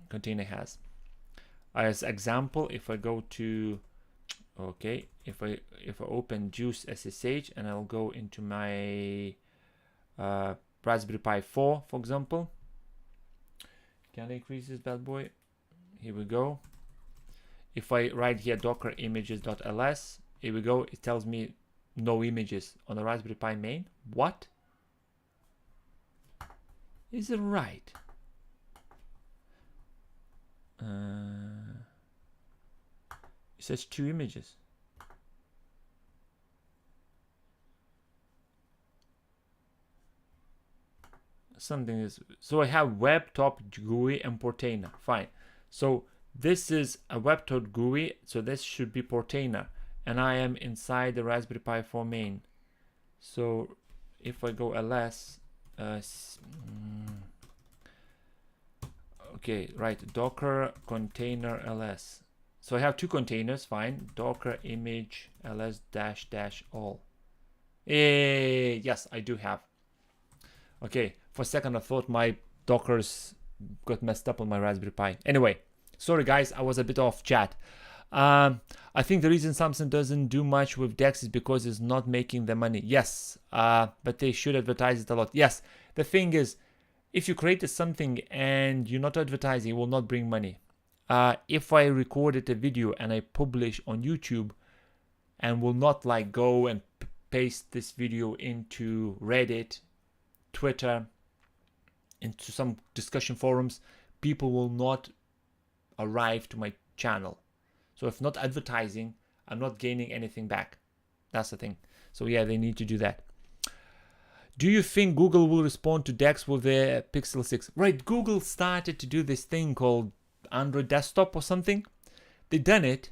container has. As example, if I go to okay, if I open juice SSH and I'll go into my Raspberry Pi 4, for example. Can I increase this bad boy? Here we go. If I write here docker images.ls, here we go. It tells me no images on the Raspberry Pi main. What? Is it right? It says 2 images. Something is, so I have WebTop GUI and Portainer. Fine. So this is a WebTop GUI, so this should be Portainer, and I am inside the Raspberry Pi 4 main. So if I go ls, okay, right, docker container ls. So I have 2 containers. Fine. Docker image ls dash all. Yes, I do have. Okay, for a second I thought my Dockers got messed up on my Raspberry Pi. Anyway, sorry guys, I was a bit off chat. I think the reason Samsung doesn't do much with DeX is because it's not making the money. Yes, but they should advertise it a lot. Yes, the thing is, if you created something and you're not advertising, it will not bring money. If I recorded a video and I publish on YouTube and will not like go and paste this video into Reddit, Twitter, into some discussion forums, people will not arrive to my channel. So if not advertising, I'm not gaining anything back. That's the thing. So yeah, they need to do that. Do you think Google will respond to DeX with their Pixel 6? Right, Google started to do this thing called Android desktop or something. They done it.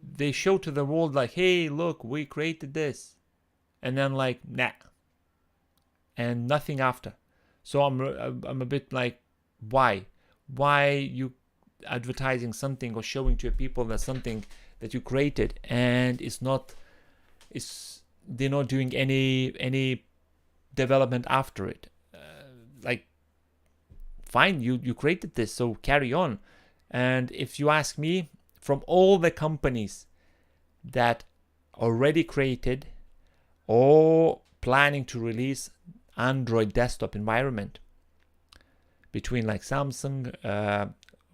They showed to the world like, hey, look, we created this. And then like, nah. And nothing after. So I'm a bit like, why you advertising something or showing to people that something that you created and they're not doing any development after it. Like, fine, you created this, so carry on. And if you ask me, from all the companies that already created or planning to release Android desktop environment, between like Samsung,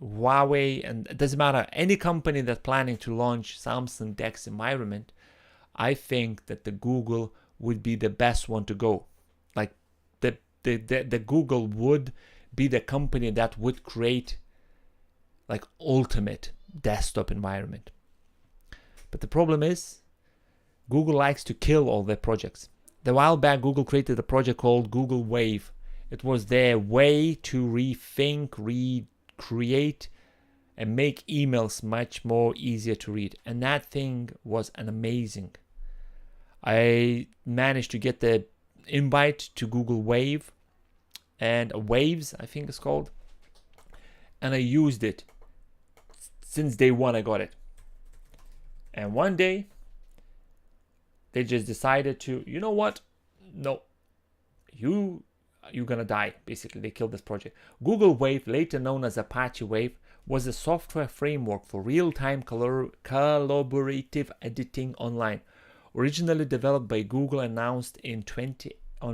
Huawei, and it doesn't matter, any company that's planning to launch Samsung DeX environment, I think that the Google would be the best one to go. Like the Google would be the company that would create like ultimate desktop environment. But the problem is Google likes to kill all their projects. A while back, Google created a project called Google Wave. It was their way to rethink, recreate, and make emails much more easier to read. And that thing was an amazing. I managed to get the invite to Google Wave and Waves, I think it's called. And I used it since day one I got it. And one day they just decided to, you know what? No, you're gonna die. Basically, they killed this project. Google Wave, later known as Apache Wave, was a software framework for real-time collaborative editing online. Originally developed by Google, announced on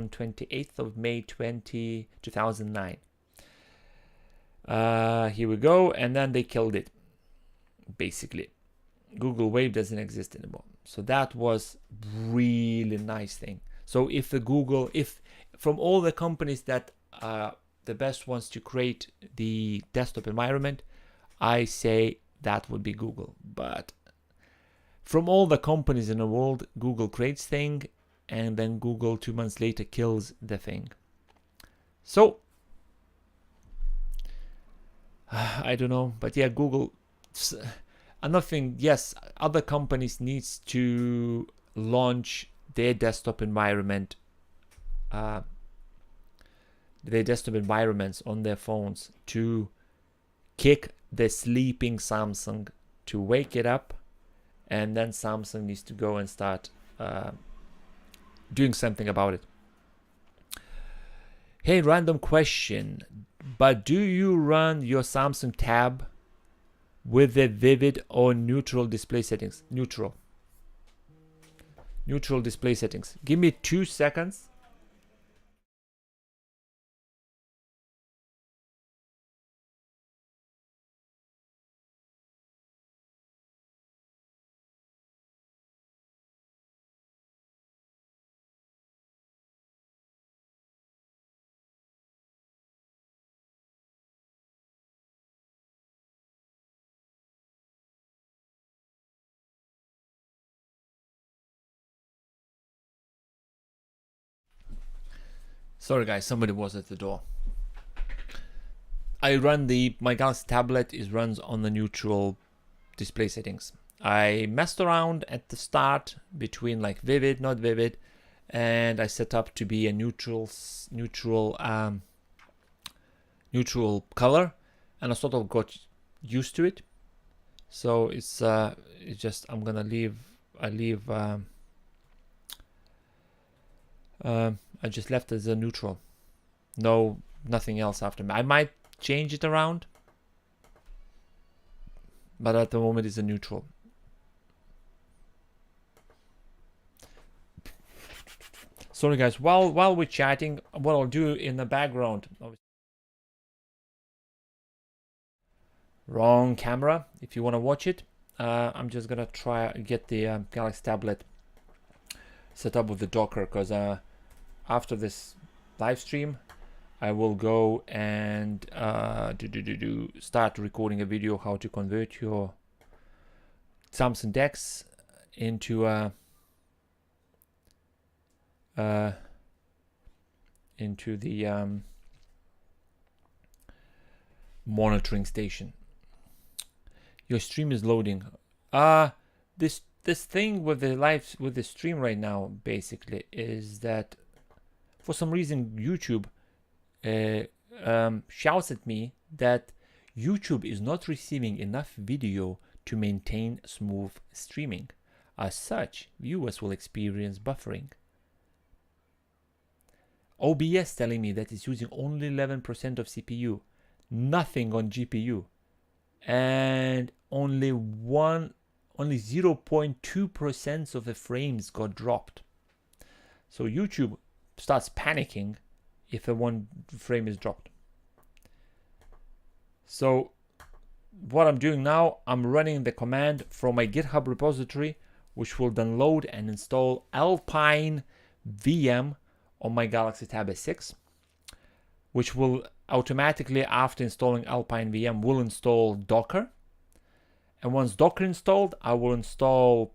28th of May 2009. Here we go, and then they killed it. Basically, Google Wave doesn't exist anymore. So that was really nice thing. So if from all the companies that are the best ones to create the desktop environment, I say that would be Google. But from all the companies in the world, Google creates thing, and then Google 2 months later kills the thing. So I don't know, but yeah, Google. Another thing, yes, other companies needs to launch their desktop environment, their desktop environments on their phones to kick the sleeping Samsung, to wake it up, and then Samsung needs to go and start doing something about it. Hey, random question, but do you run your Samsung Tab with the vivid or neutral display settings? Neutral display settings. Give me 2 seconds. Sorry guys, somebody was at the door. I run my Galaxy tablet runs on the neutral display settings. I messed around at the start between like vivid, not vivid, and I set up to be a neutral color, and I sort of got used to it. So it's just I just left it as a neutral. Nothing else after me. I might change it around, but at the moment it's a neutral. Sorry guys, while we're chatting, what I'll do in the background. Wrong camera. If you want to watch it, I'm just gonna try get the Galaxy tablet set up with the Docker, because after this live stream, I will go and start recording a video how to convert your Samsung DeX into the monitoring station. Your stream is loading. This thing with the stream right now basically is that for some reason YouTube shouts at me that YouTube is not receiving enough video to maintain smooth streaming. As such, viewers will experience buffering. OBS telling me that it's using only 11% of CPU, nothing on GPU, and only 0.2% of the frames got dropped. So YouTube starts panicking if a one frame is dropped. So what I'm doing now, I'm running the command from my GitHub repository, which will then load and install Alpine VM on my Galaxy Tab S6, which will automatically, after installing Alpine VM, will install Docker. And once Docker installed, I will install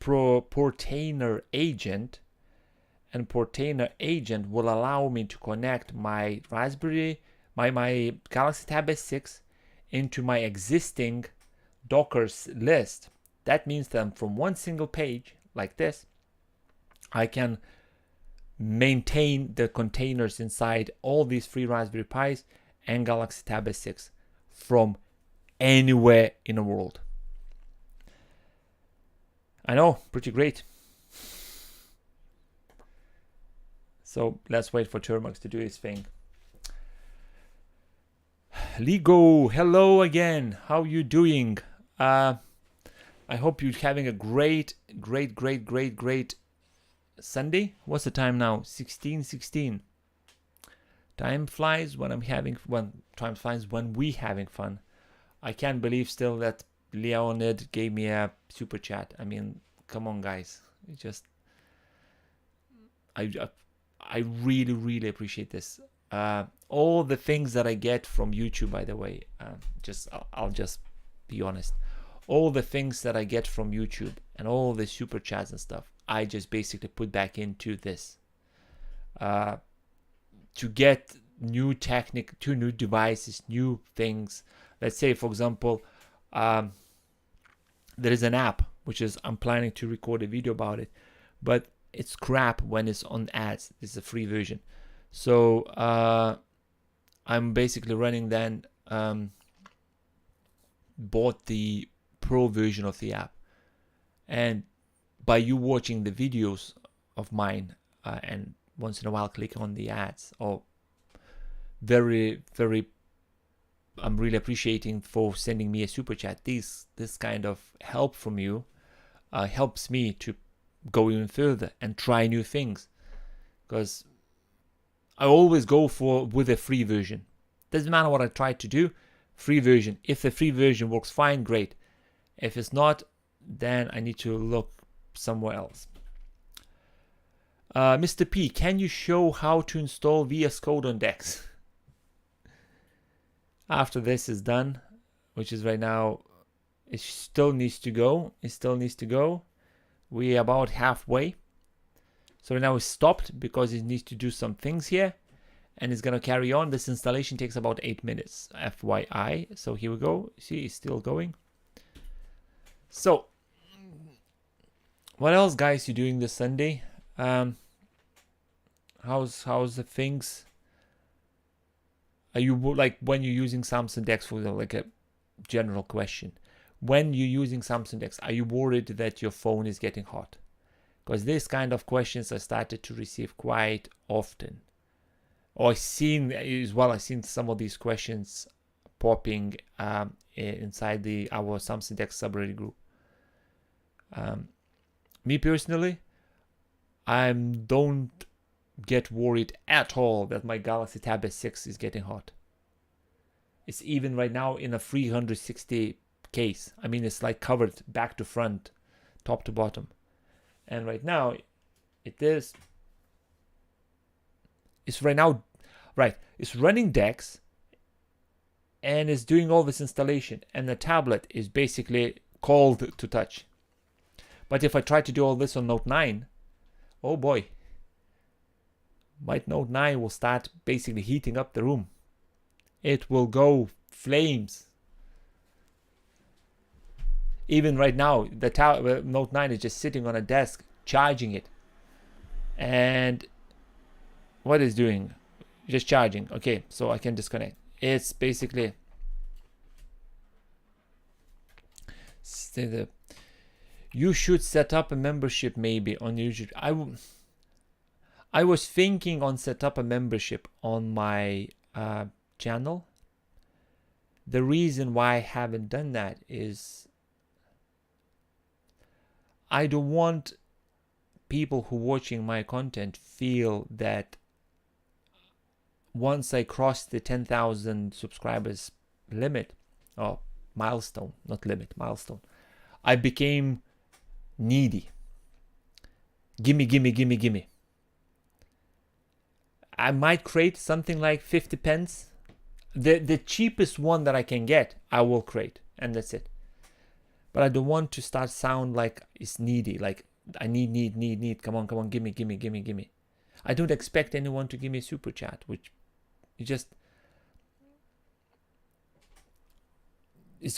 Portainer Agent, and Portainer Agent will allow me to connect my my Galaxy Tab S6 into my existing Docker's list. That means that from one single page like this, I can maintain the containers inside all these free Raspberry Pis and Galaxy Tab S6 from anywhere in the world. I know, pretty great. So let's wait for Termax to do his thing. Ligo, hello again. How you doing? I hope you're having a great Sunday. What's the time now? 16:16. Time flies when time flies when we having fun. I can't believe still that Leonid gave me a super chat. I mean, come on, guys. It just, I really appreciate this. All the things that I get from YouTube, by the way, I'll just be honest. All the things that I get from YouTube and all the super chats and stuff, I just basically put back into this. To get new new devices, new things. Let's say, for example, there is an app which is I'm planning to record a video about it, but it's crap when it's on ads. This is a free version, so I'm basically running then bought the pro version of the app, and by you watching the videos of mine and once in a while click on the ads, or very I'm really appreciating for sending me a super chat. This kind of help from you helps me to go even further and try new things, because I always go with a free version. Doesn't matter what I try to do, free version. If the free version works fine, great. If it's not, then I need to look somewhere else. Mr. P, can you show how to install VS Code on DeX? After this is done, which is right now, it still needs to go. We're about halfway. So right now it's stopped because it needs to do some things here, and it's gonna carry on. This installation takes about 8 minutes, FYI. So here we go. See, it's still going. So, what else, guys, you doing this Sunday? How's the things? Are you, like, when you're using Samsung DeX, for example, like a general question, when you're using Samsung DeX, are you worried that your phone is getting hot? Because this kind of questions I started to receive quite often. Or I've seen some of these questions popping inside our Samsung DeX subreddit group. Me personally, I don't get worried at all that my Galaxy Tab S6 is getting hot. It's even right now in a 360 case. I mean, it's like covered back to front, top to bottom. And right now, it's right now, it's running DeX, and it's doing all this installation, and the tablet is basically cold to touch. But if I try to do all this on Note 9, oh boy, my Note 9 will start basically heating up the room. It will go flames. Even right now, the Note 9 is just sitting on a desk, charging it. And what is doing? Just charging. Okay, so I can disconnect. It's basically... You should set up a membership maybe on YouTube. I was thinking on set up a membership on my channel. The reason why I haven't done that is I don't want people who watching my content feel that once I cross the 10,000 subscribers limit, or milestone, not limit, milestone, I became needy. Gimme. I might create something like 50 pence. The cheapest one that I can get, I will create, and that's it. But I don't want to start sound like it's needy, like I need. Come on, gimme. I don't expect anyone to give me a super chat, which it's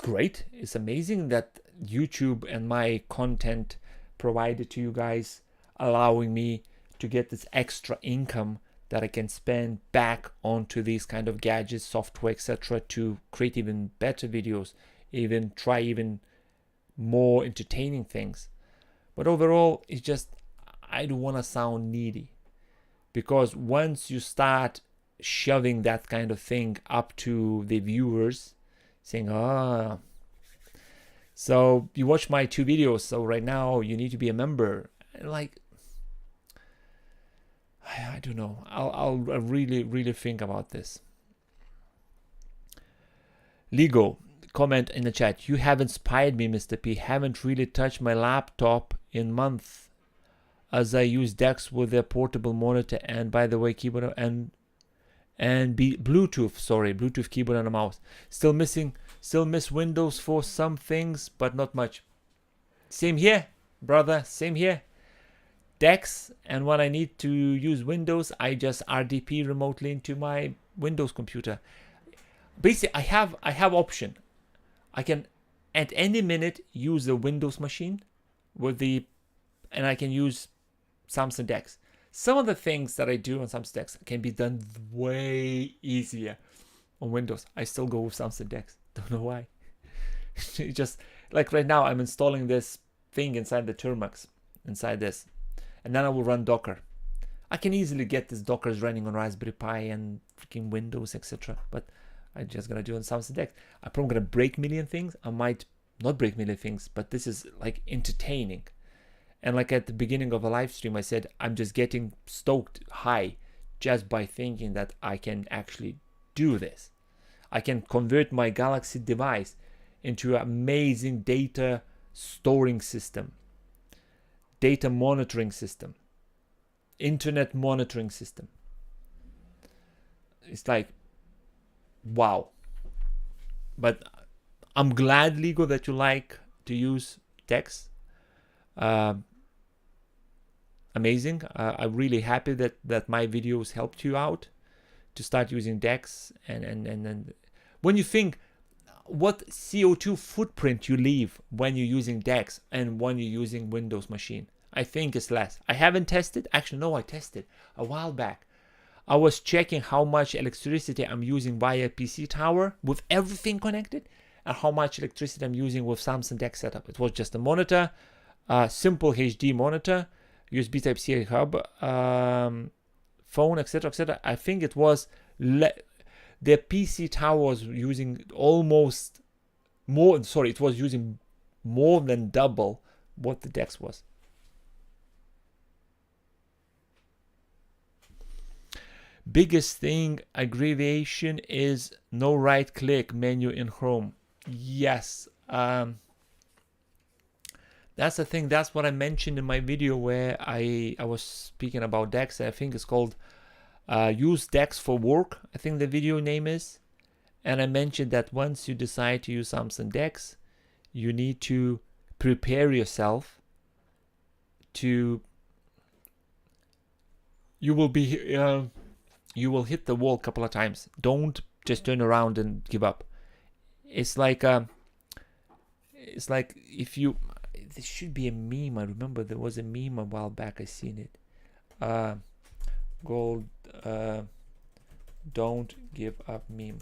great. It's amazing that YouTube and my content provided to you guys, allowing me to get this extra income that I can spend back onto these kind of gadgets, software, etc., to create even better videos, even try even more entertaining things. But overall, it's just, I don't want to sound needy, because once you start shoving that kind of thing up to the viewers, saying, ah, so you watch my 2 videos, so right now you need to be a member. Like, I don't know. I'll really think about this. Lego comment in the chat: you have inspired me, Mr. P. Haven't really touched my laptop in months, as I use DeX with their portable monitor, and by the way, keyboard and Bluetooth. Sorry, Bluetooth keyboard and a mouse. Still miss Windows for some things, but not much. Same here, brother. Same here. DeX, and when I need to use Windows, I just RDP remotely into my Windows computer. Basically, I have option. I can at any minute use the Windows machine and I can use Samsung DeX. Some of the things that I do on Samsung DeX can be done way easier on Windows. I still go with Samsung DeX. Don't know why. It just, like right now, I'm installing this thing inside the Termux, inside this. And then I will run Docker. I can easily get this Dockers running on Raspberry Pi and freaking Windows, etc. But I'm just gonna do it on Samsung DeX. I'm probably gonna break million things. I might not break million things, but this is like entertaining. And like at the beginning of a live stream, I said I'm just getting stoked high just by thinking that I can actually do this. I can convert my Galaxy device into an amazing data storing system, data monitoring system, internet monitoring system. It's like, wow. But I'm glad, Lego, that you like to use DeX. Amazing. I'm really happy that my videos helped you out to start using DeX. And when you think what CO2 footprint you leave when you're using DeX and when you're using Windows machine, I think it's less. I haven't tested. Actually, no, I tested a while back. I was checking how much electricity I'm using via PC tower with everything connected, and how much electricity I'm using with Samsung DeX setup. It was just a monitor, simple HD monitor, USB Type-C hub, phone, etc., etc. I think it was the PC tower was using almost more. Sorry, it was using more than double what the DeX was. Biggest thing, aggravation, is no right click menu in Chrome. Yes, that's the thing. That's what I mentioned in my video where I was speaking about DeX. I think it's called Use DeX for Work, I think the video name is. And I mentioned that once you decide to use Samsung DeX, you need to prepare yourself to, you will hit the wall a couple of times. Don't just turn around and give up. It's like if you, there should be a meme. I remember there was a meme a while back. I seen it. Gold, don't give up meme.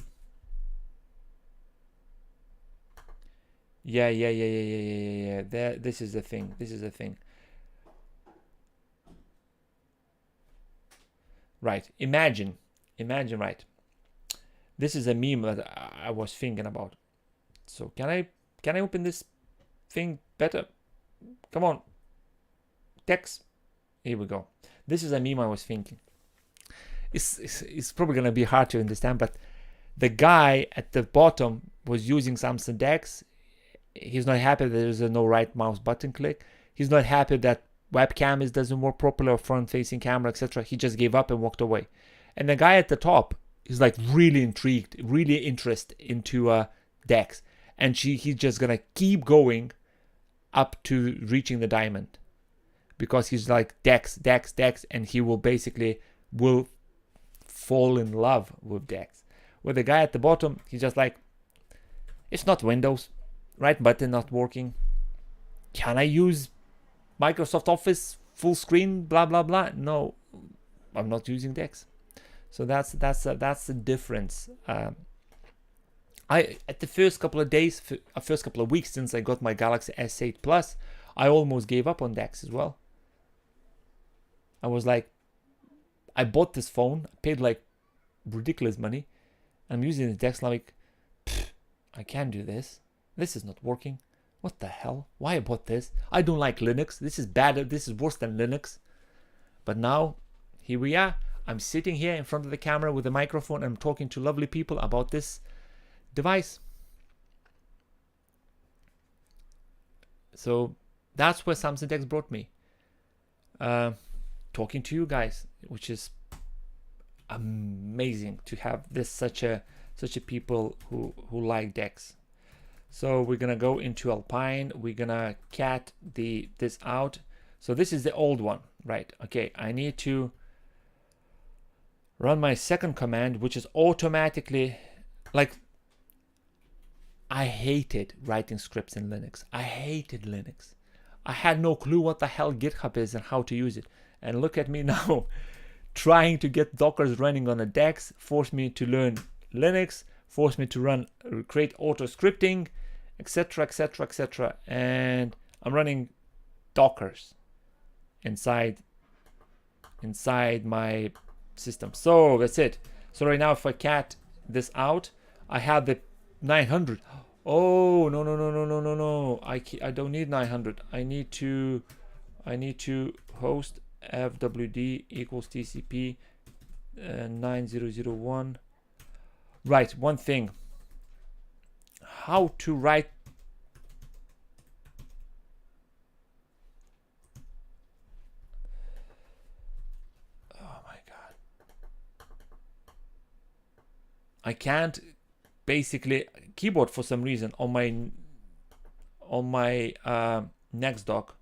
Yeah. This is the thing. Right. Imagine, right. This is a meme that I was thinking about. So can I open this thing better? Come on. DeX. Here we go. This is a meme I was thinking. It's probably going to be hard to understand, but the guy at the bottom was using Samsung DeX. He's not happy that there's no right mouse button click. He's not happy that webcam doesn't work properly, or front-facing camera, etc. He just gave up and walked away. And the guy at the top is like really intrigued, really interested into DeX. And he's just going to keep going up to reaching the diamond. Because he's like DeX, and he will fall in love with DeX. Where the guy at the bottom, he's just like, it's not Windows, right button not working. Can I use Microsoft Office full screen, blah blah blah? No, I'm not using DeX. So that's the difference. At the first couple of days, first couple of weeks since I got my Galaxy S8 Plus, I almost gave up on DeX as well. I was like, I bought this phone, paid like ridiculous money. I'm using the DeX, like, I can't do this. This is not working. What the hell? Why I bought this? I don't like Linux. This is bad. This is worse than Linux. But now, here we are. I'm sitting here in front of the camera with a microphone. And I'm talking to lovely people about this device. So that's where Samsung DeX brought me. Talking to you guys, which is amazing to have this such a people who like DeX. So we're gonna go into Alpine. We're gonna cat this out. So this is the old one, right? Okay, I need to run my second command, which is automatically, like, I hated writing scripts in Linux. I hated Linux. I had no clue what the hell GitHub is and how to use it. And look at me now, trying to get Dockers running on a DeX, forced me to learn Linux, forced me to create auto scripting, etc, etc, etc. And I'm running Dockers inside my system. So that's it. So right now, if I cat this out, I have the 900. Oh, no. I don't need 900. I need to host fwd equals tcp 9001. Right, one thing. How to write. Oh my God. I can't basically keyboard for some reason on my next dock.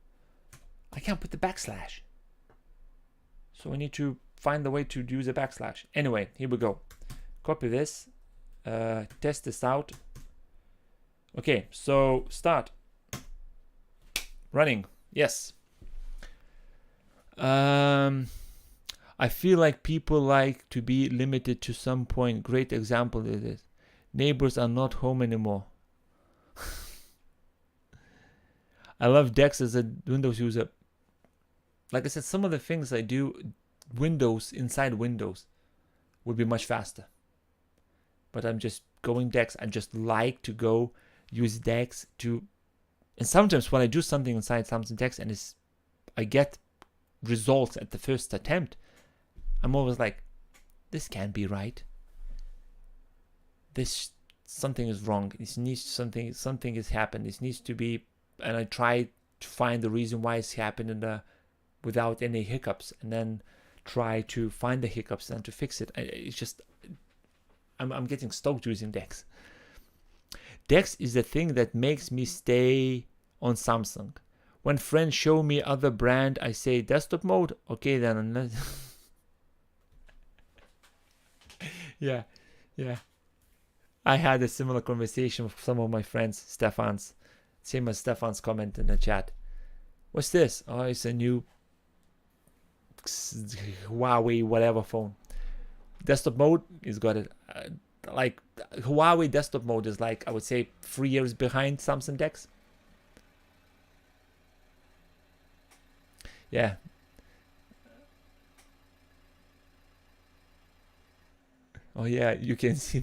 I can't put the backslash. So I need to find the way to use a backslash. Anyway, here we go. Copy this. Test this out. Okay, so start. Running. Yes. I feel like people like to be limited to some point. Great example is this. Neighbors are not home anymore. I love DeX as a Windows user. Like I said, some of the things I do, inside Windows, would be much faster. But I'm just going DeX. I just like to go use DeX to, and sometimes when I do something inside Samsung DeX and I get results at the first attempt, I'm always like, this can't be right. Something is wrong. Something has happened. This needs to be, and I try to find the reason why it's happened without any hiccups, and then try to find the hiccups and to fix it. It's just, I'm getting stoked using DeX. DeX is the thing that makes me stay on Samsung. When friends show me other brand, I say desktop mode. Okay, then. Yeah. I had a similar conversation with some of my friends, Stefan's. Same as Stefan's comment in the chat. What's this? Oh, it's a new Huawei whatever phone. Desktop mode is got it. Like Huawei desktop mode is like, I would say 3 years behind Samsung DeX. Yeah. Oh yeah, you can see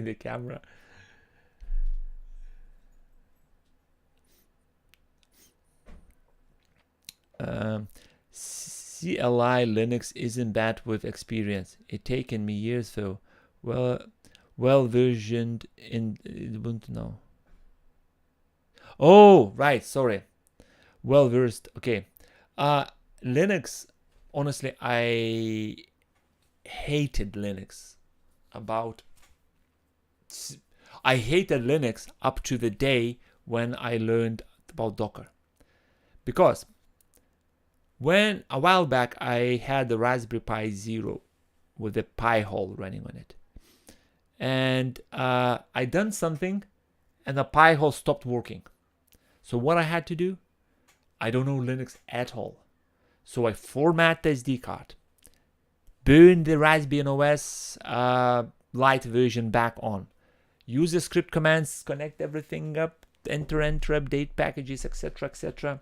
the camera. CLI Linux isn't bad with experience. It taken me years though. Well versioned in Ubuntu now. Oh right, sorry. Well versed. Okay. Linux. Honestly, I hated Linux. I hated Linux up to the day when I learned about Docker, because when a while back I had the Raspberry Pi Zero with a Pi-hole running on it, and I done something and the Pi-hole stopped working. So what I had to do, I don't know Linux at all, so I format the SD card, burn the Raspberry OS light version back on. Use the script commands, connect everything up, enter, update packages, etc., etc.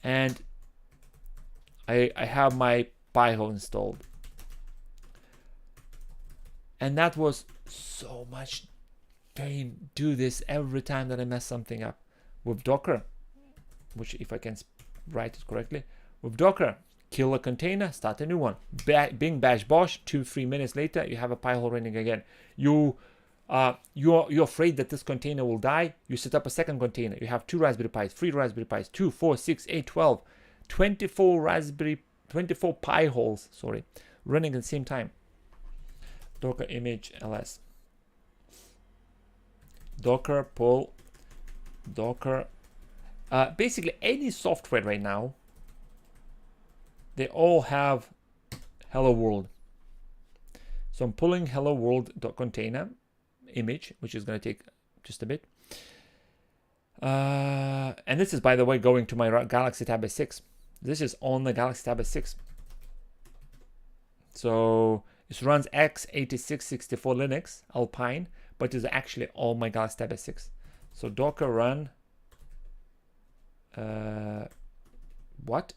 And I have my Pi-hole installed. And that was so much pain. Do this every time that I mess something up. With Docker, which if I can write it correctly, with Docker, kill a container, start a new one. Bing bash bosh, 2-3 minutes later, you have a Pi-hole running again. You're afraid that this container will die. You set up a second container. You have 2 Raspberry Pis, 3 Raspberry Pis, 2, 4, 6, 8, 12, 24 Pi-holes, sorry, running at the same time. Docker image ls. Docker pull. Docker. Basically any software right now, they all have hello world. So I'm pulling hello world container image, which is going to take just a bit. And this is, by the way, going to my Galaxy Tab S6. This is on the Galaxy Tab S6. So it runs x86-64 Linux Alpine, but it's actually on my Galaxy Tab S6. So Docker run what?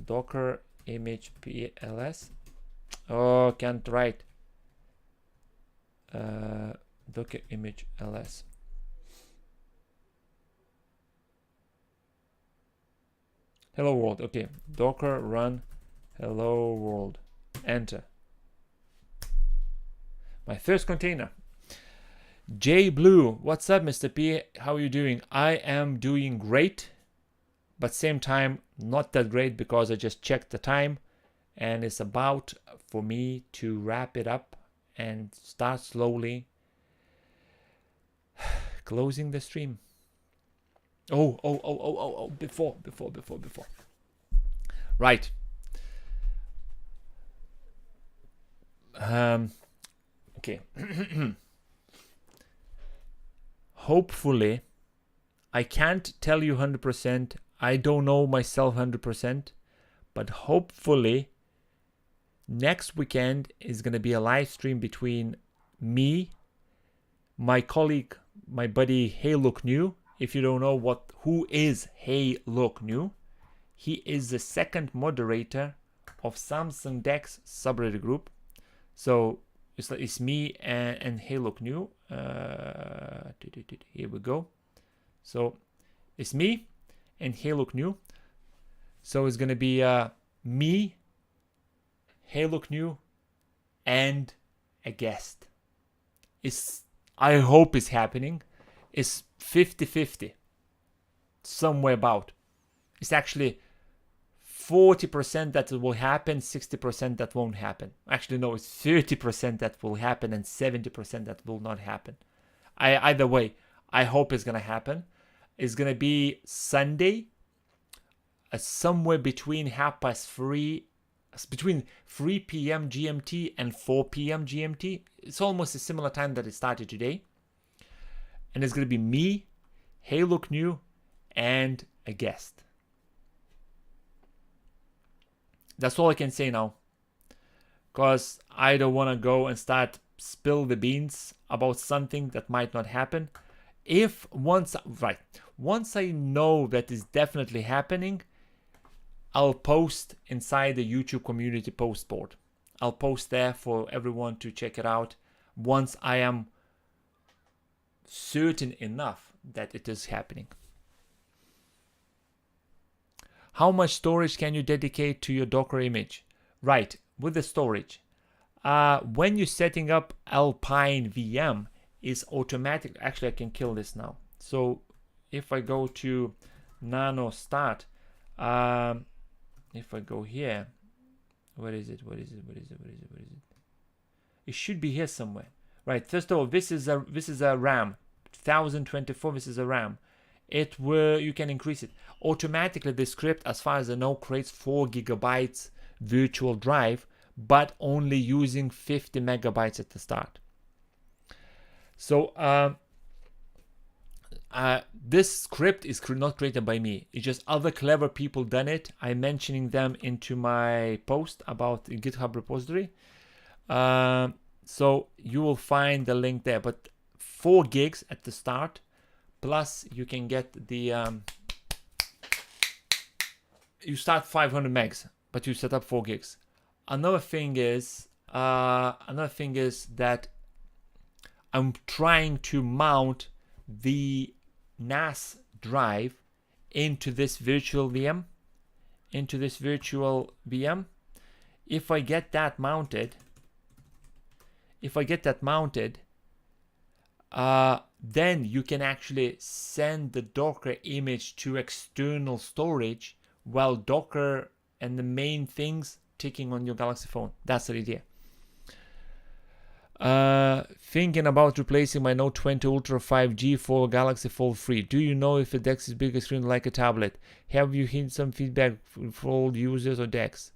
Docker image pls. Oh, can't write. Docker image ls. Hello world. Okay, Docker run hello world. Enter. My first container. J Blue, what's up, Mr. P? How are you doing? I am doing great, but same time not that great because I just checked the time and it's about for me to wrap it up and start slowly closing the stream. Before. Right. Okay. Hopefully, I can't tell you 100%. I don't know myself 100%, but hopefully next weekend is going to be a live stream between me, my colleague, my buddy Hey Look New. If you don't know who is Hey Look New, he is the second moderator of Samsung DeX subreddit group. So it's me and Hey Look New. Here we go. So it's me and Hey Look New. So it's gonna be me, Hey Look New, and a guest. I hope it's happening. It's 50-50. Somewhere about. It's actually 40% that will happen, 60% that won't happen. Actually, no, it's 30% that will happen and 70% that will not happen. Either way, I hope it's gonna happen. It's gonna be Sunday, somewhere between 3 p.m. GMT and 4 p.m. GMT. It's almost a similar time that it started today. And it's gonna be me, Hey Look New, and a guest. That's all I can say now, because I don't want to go and start spill the beans about something that might not happen. Once I know that is definitely happening, I'll post inside the YouTube community post board. I'll post there for everyone to check it out once I am certain enough that it is happening. How much storage can you dedicate to your Docker image? Right, with the storage. When you're setting up Alpine VM, is automatic. Actually, I can kill this now. So if I go to nano start, if I go here, where is it? It should be here somewhere. Right, first of all, this is a RAM, 1024, this is a RAM. You can increase it. Automatically, the script, as far as I know, creates 4 gigabytes virtual drive, but only using 50 megabytes at the start. So This script is not created by me. It's just other clever people done it. I'm mentioning them into my post about the GitHub repository. So you will find the link there. But 4 gigs at the start, plus you can get the you start 500 megs, but you set up 4 gigs. Another thing is that I'm trying to mount the NAS drive into this virtual VM. If I get that mounted, then you can actually send the Docker image to external storage while Docker and the main things ticking on your Galaxy phone. That's the idea. Thinking about replacing my Note 20 Ultra 5G for Galaxy Fold 3. Do you know if the DeX is bigger screen like a tablet? Have you had some feedback for old users or DeX?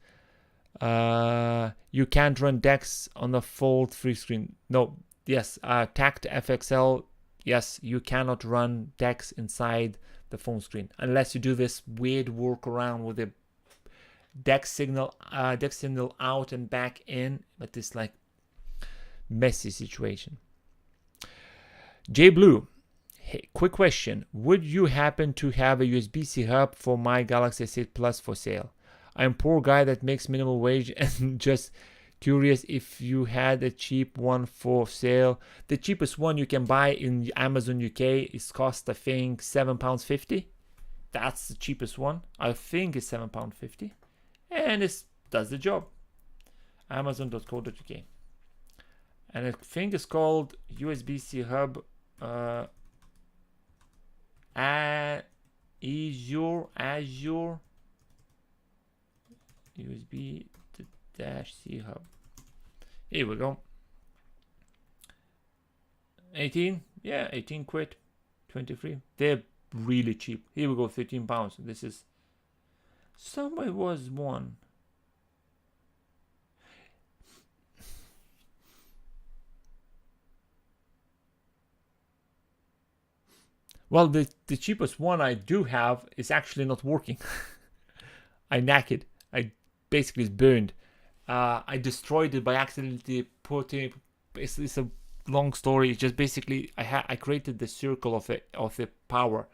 You can't run DeX on the Fold 3 screen. No. Yes. Tact FXL. Yes, you cannot run DeX inside the phone screen unless you do this weird workaround with the DeX signal out and back in. But it's like messy situation. J Blue, hey, quick question. Would you happen to have a USB-C hub for my Galaxy S8 Plus for sale? I'm a poor guy that makes minimum wage and just curious if you had a cheap one for sale. The cheapest one you can buy in Amazon UK is cost, I think, £7.50. That's the cheapest one. I think it's £7.50. And it does the job. Amazon.co.uk. And I think it's called USB-C hub Azure USB-C hub. Here we go. 18, yeah, 18 quid, 23. They're really cheap. Here we go, 13 pounds. This is somewhere was one. Well, the cheapest one I do have is actually not working. I knackered. I basically it's burned. I destroyed it by accidentally putting. It's a long story. It's just basically I created the circle of the power.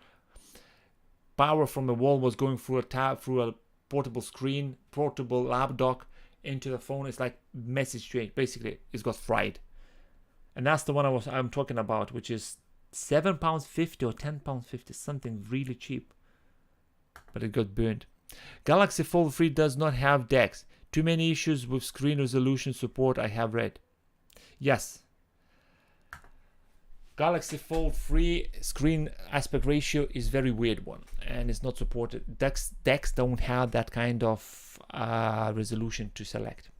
Power from the wall was going through a portable screen, portable lap dock into the phone. It's like message change. Basically, it's got fried, and that's the one I'm talking about, which is £7.50 or £10.50, something really cheap, but it got burned. Galaxy Fold 3 does not have DeX. Too many issues with screen resolution support, I have read. Yes. Galaxy Fold 3 screen aspect ratio is very weird one, and it's not supported. DeX don't have that kind of resolution to select.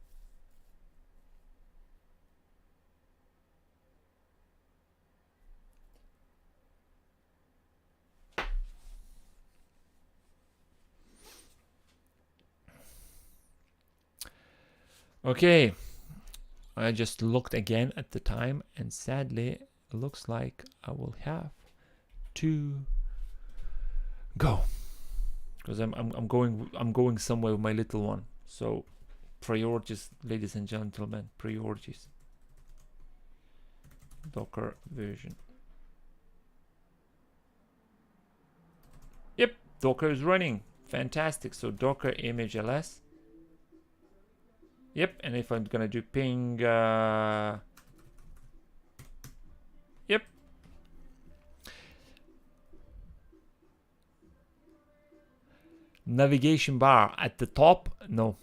Okay, I just looked again at the time, and sadly, it looks like I will have to go because I'm going somewhere with my little one. So, priorities, ladies and gentlemen, priorities. Docker version. Yep, Docker is running. Fantastic. So Docker image ls. Yep, and if I'm gonna do ping, yep. Navigation bar at the top, no.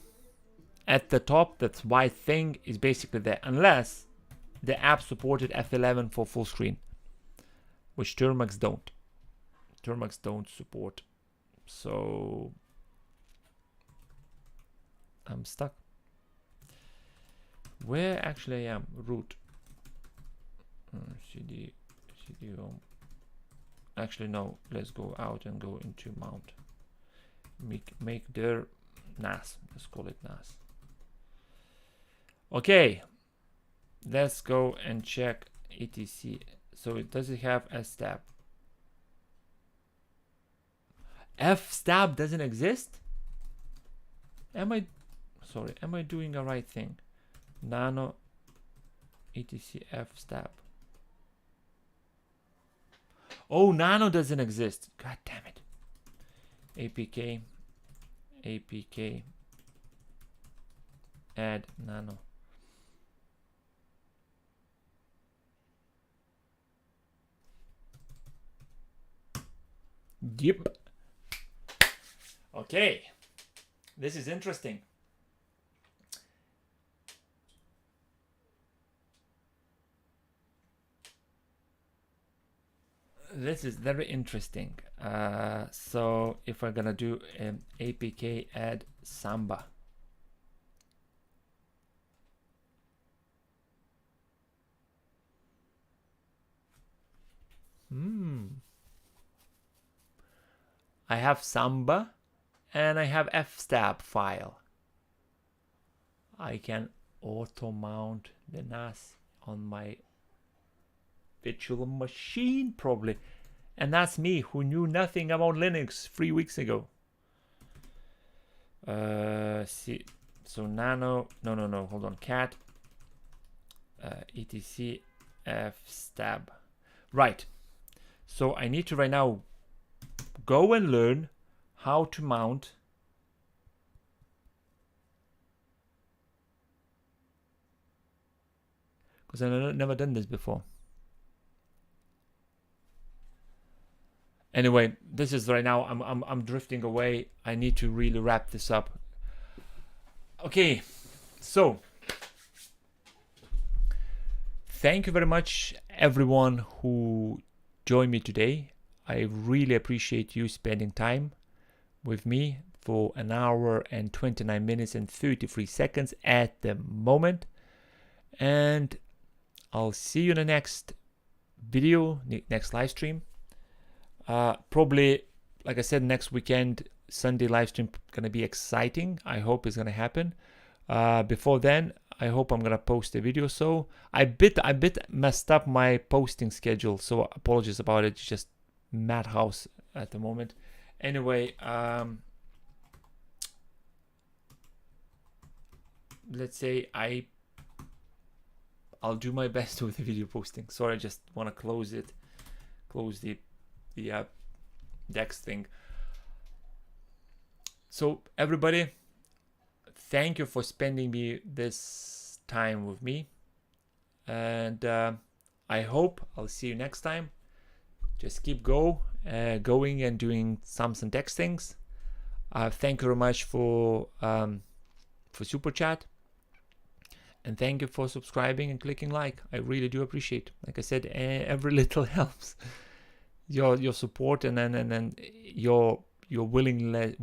At the top, that white thing is basically there, unless the app supported F11 for full screen, which Termax don't. Termax don't support. So I'm stuck. Where actually I am? Root. CD home. Actually, no. Let's go out and go into mount. Make their NAS. Let's call it NAS. Okay. Let's go and check etc. So it does it have S tab? F-stab doesn't exist? Am I doing the right thing? Nano etc F-stab. Oh, nano doesn't exist. God damn it. APK add nano. Yep. Okay. This is interesting. This is very interesting. So if we're gonna do an APK add Samba. I have Samba and I have F-stab file. I can auto mount the NAS on my virtual machine probably. And that's me who knew nothing about Linux 3 weeks ago. See, so nano, no, hold on, cat, etc F-stab. Right. So I need to right now go and learn how to mount because I've never done this before. Anyway, this is right now. I'm drifting away. I need to really wrap this up. Okay, so thank you very much, everyone who joined me today. I really appreciate you spending time with me for 1 hour and 29 minutes and 33 seconds at the moment. And I'll see you in the next video, next live stream. Probably, like I said, next weekend, Sunday live stream gonna be exciting. I hope it's gonna happen. Before then, I hope I'm gonna post a video. So I bit messed up my posting schedule, so apologies about it. It's just madhouse at the moment. Anyway, let's say I'll do my best with the video posting. Sorry, I just want to close the DeX thing. So everybody, thank you for spending this time with me, and I hope I'll see you next time. Just keep going and doing Samsung DeX things. Thank you very much for super chat, and thank you for subscribing and clicking like. I really do appreciate. Like I said, every little helps. Your support and then your willingness,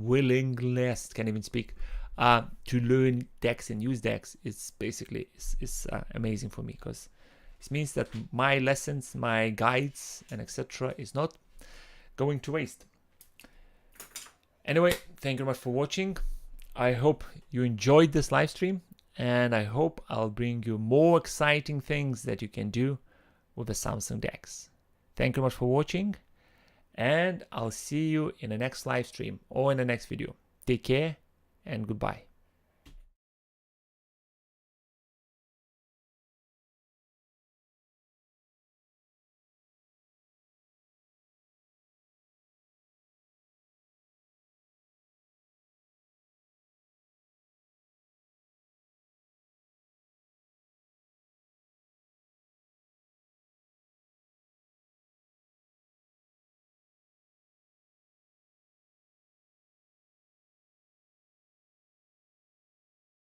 can't even speak, to learn DeX and use DeX is basically is amazing for me, because it means that my lessons, my guides and etc. is not going to waste. Anyway, thank you very much for watching. I hope you enjoyed this live stream, and I hope I'll bring you more exciting things that you can do with the Samsung DeX. Thank you very much for watching, and I'll see you in the next live stream or in the next video. Take care and goodbye.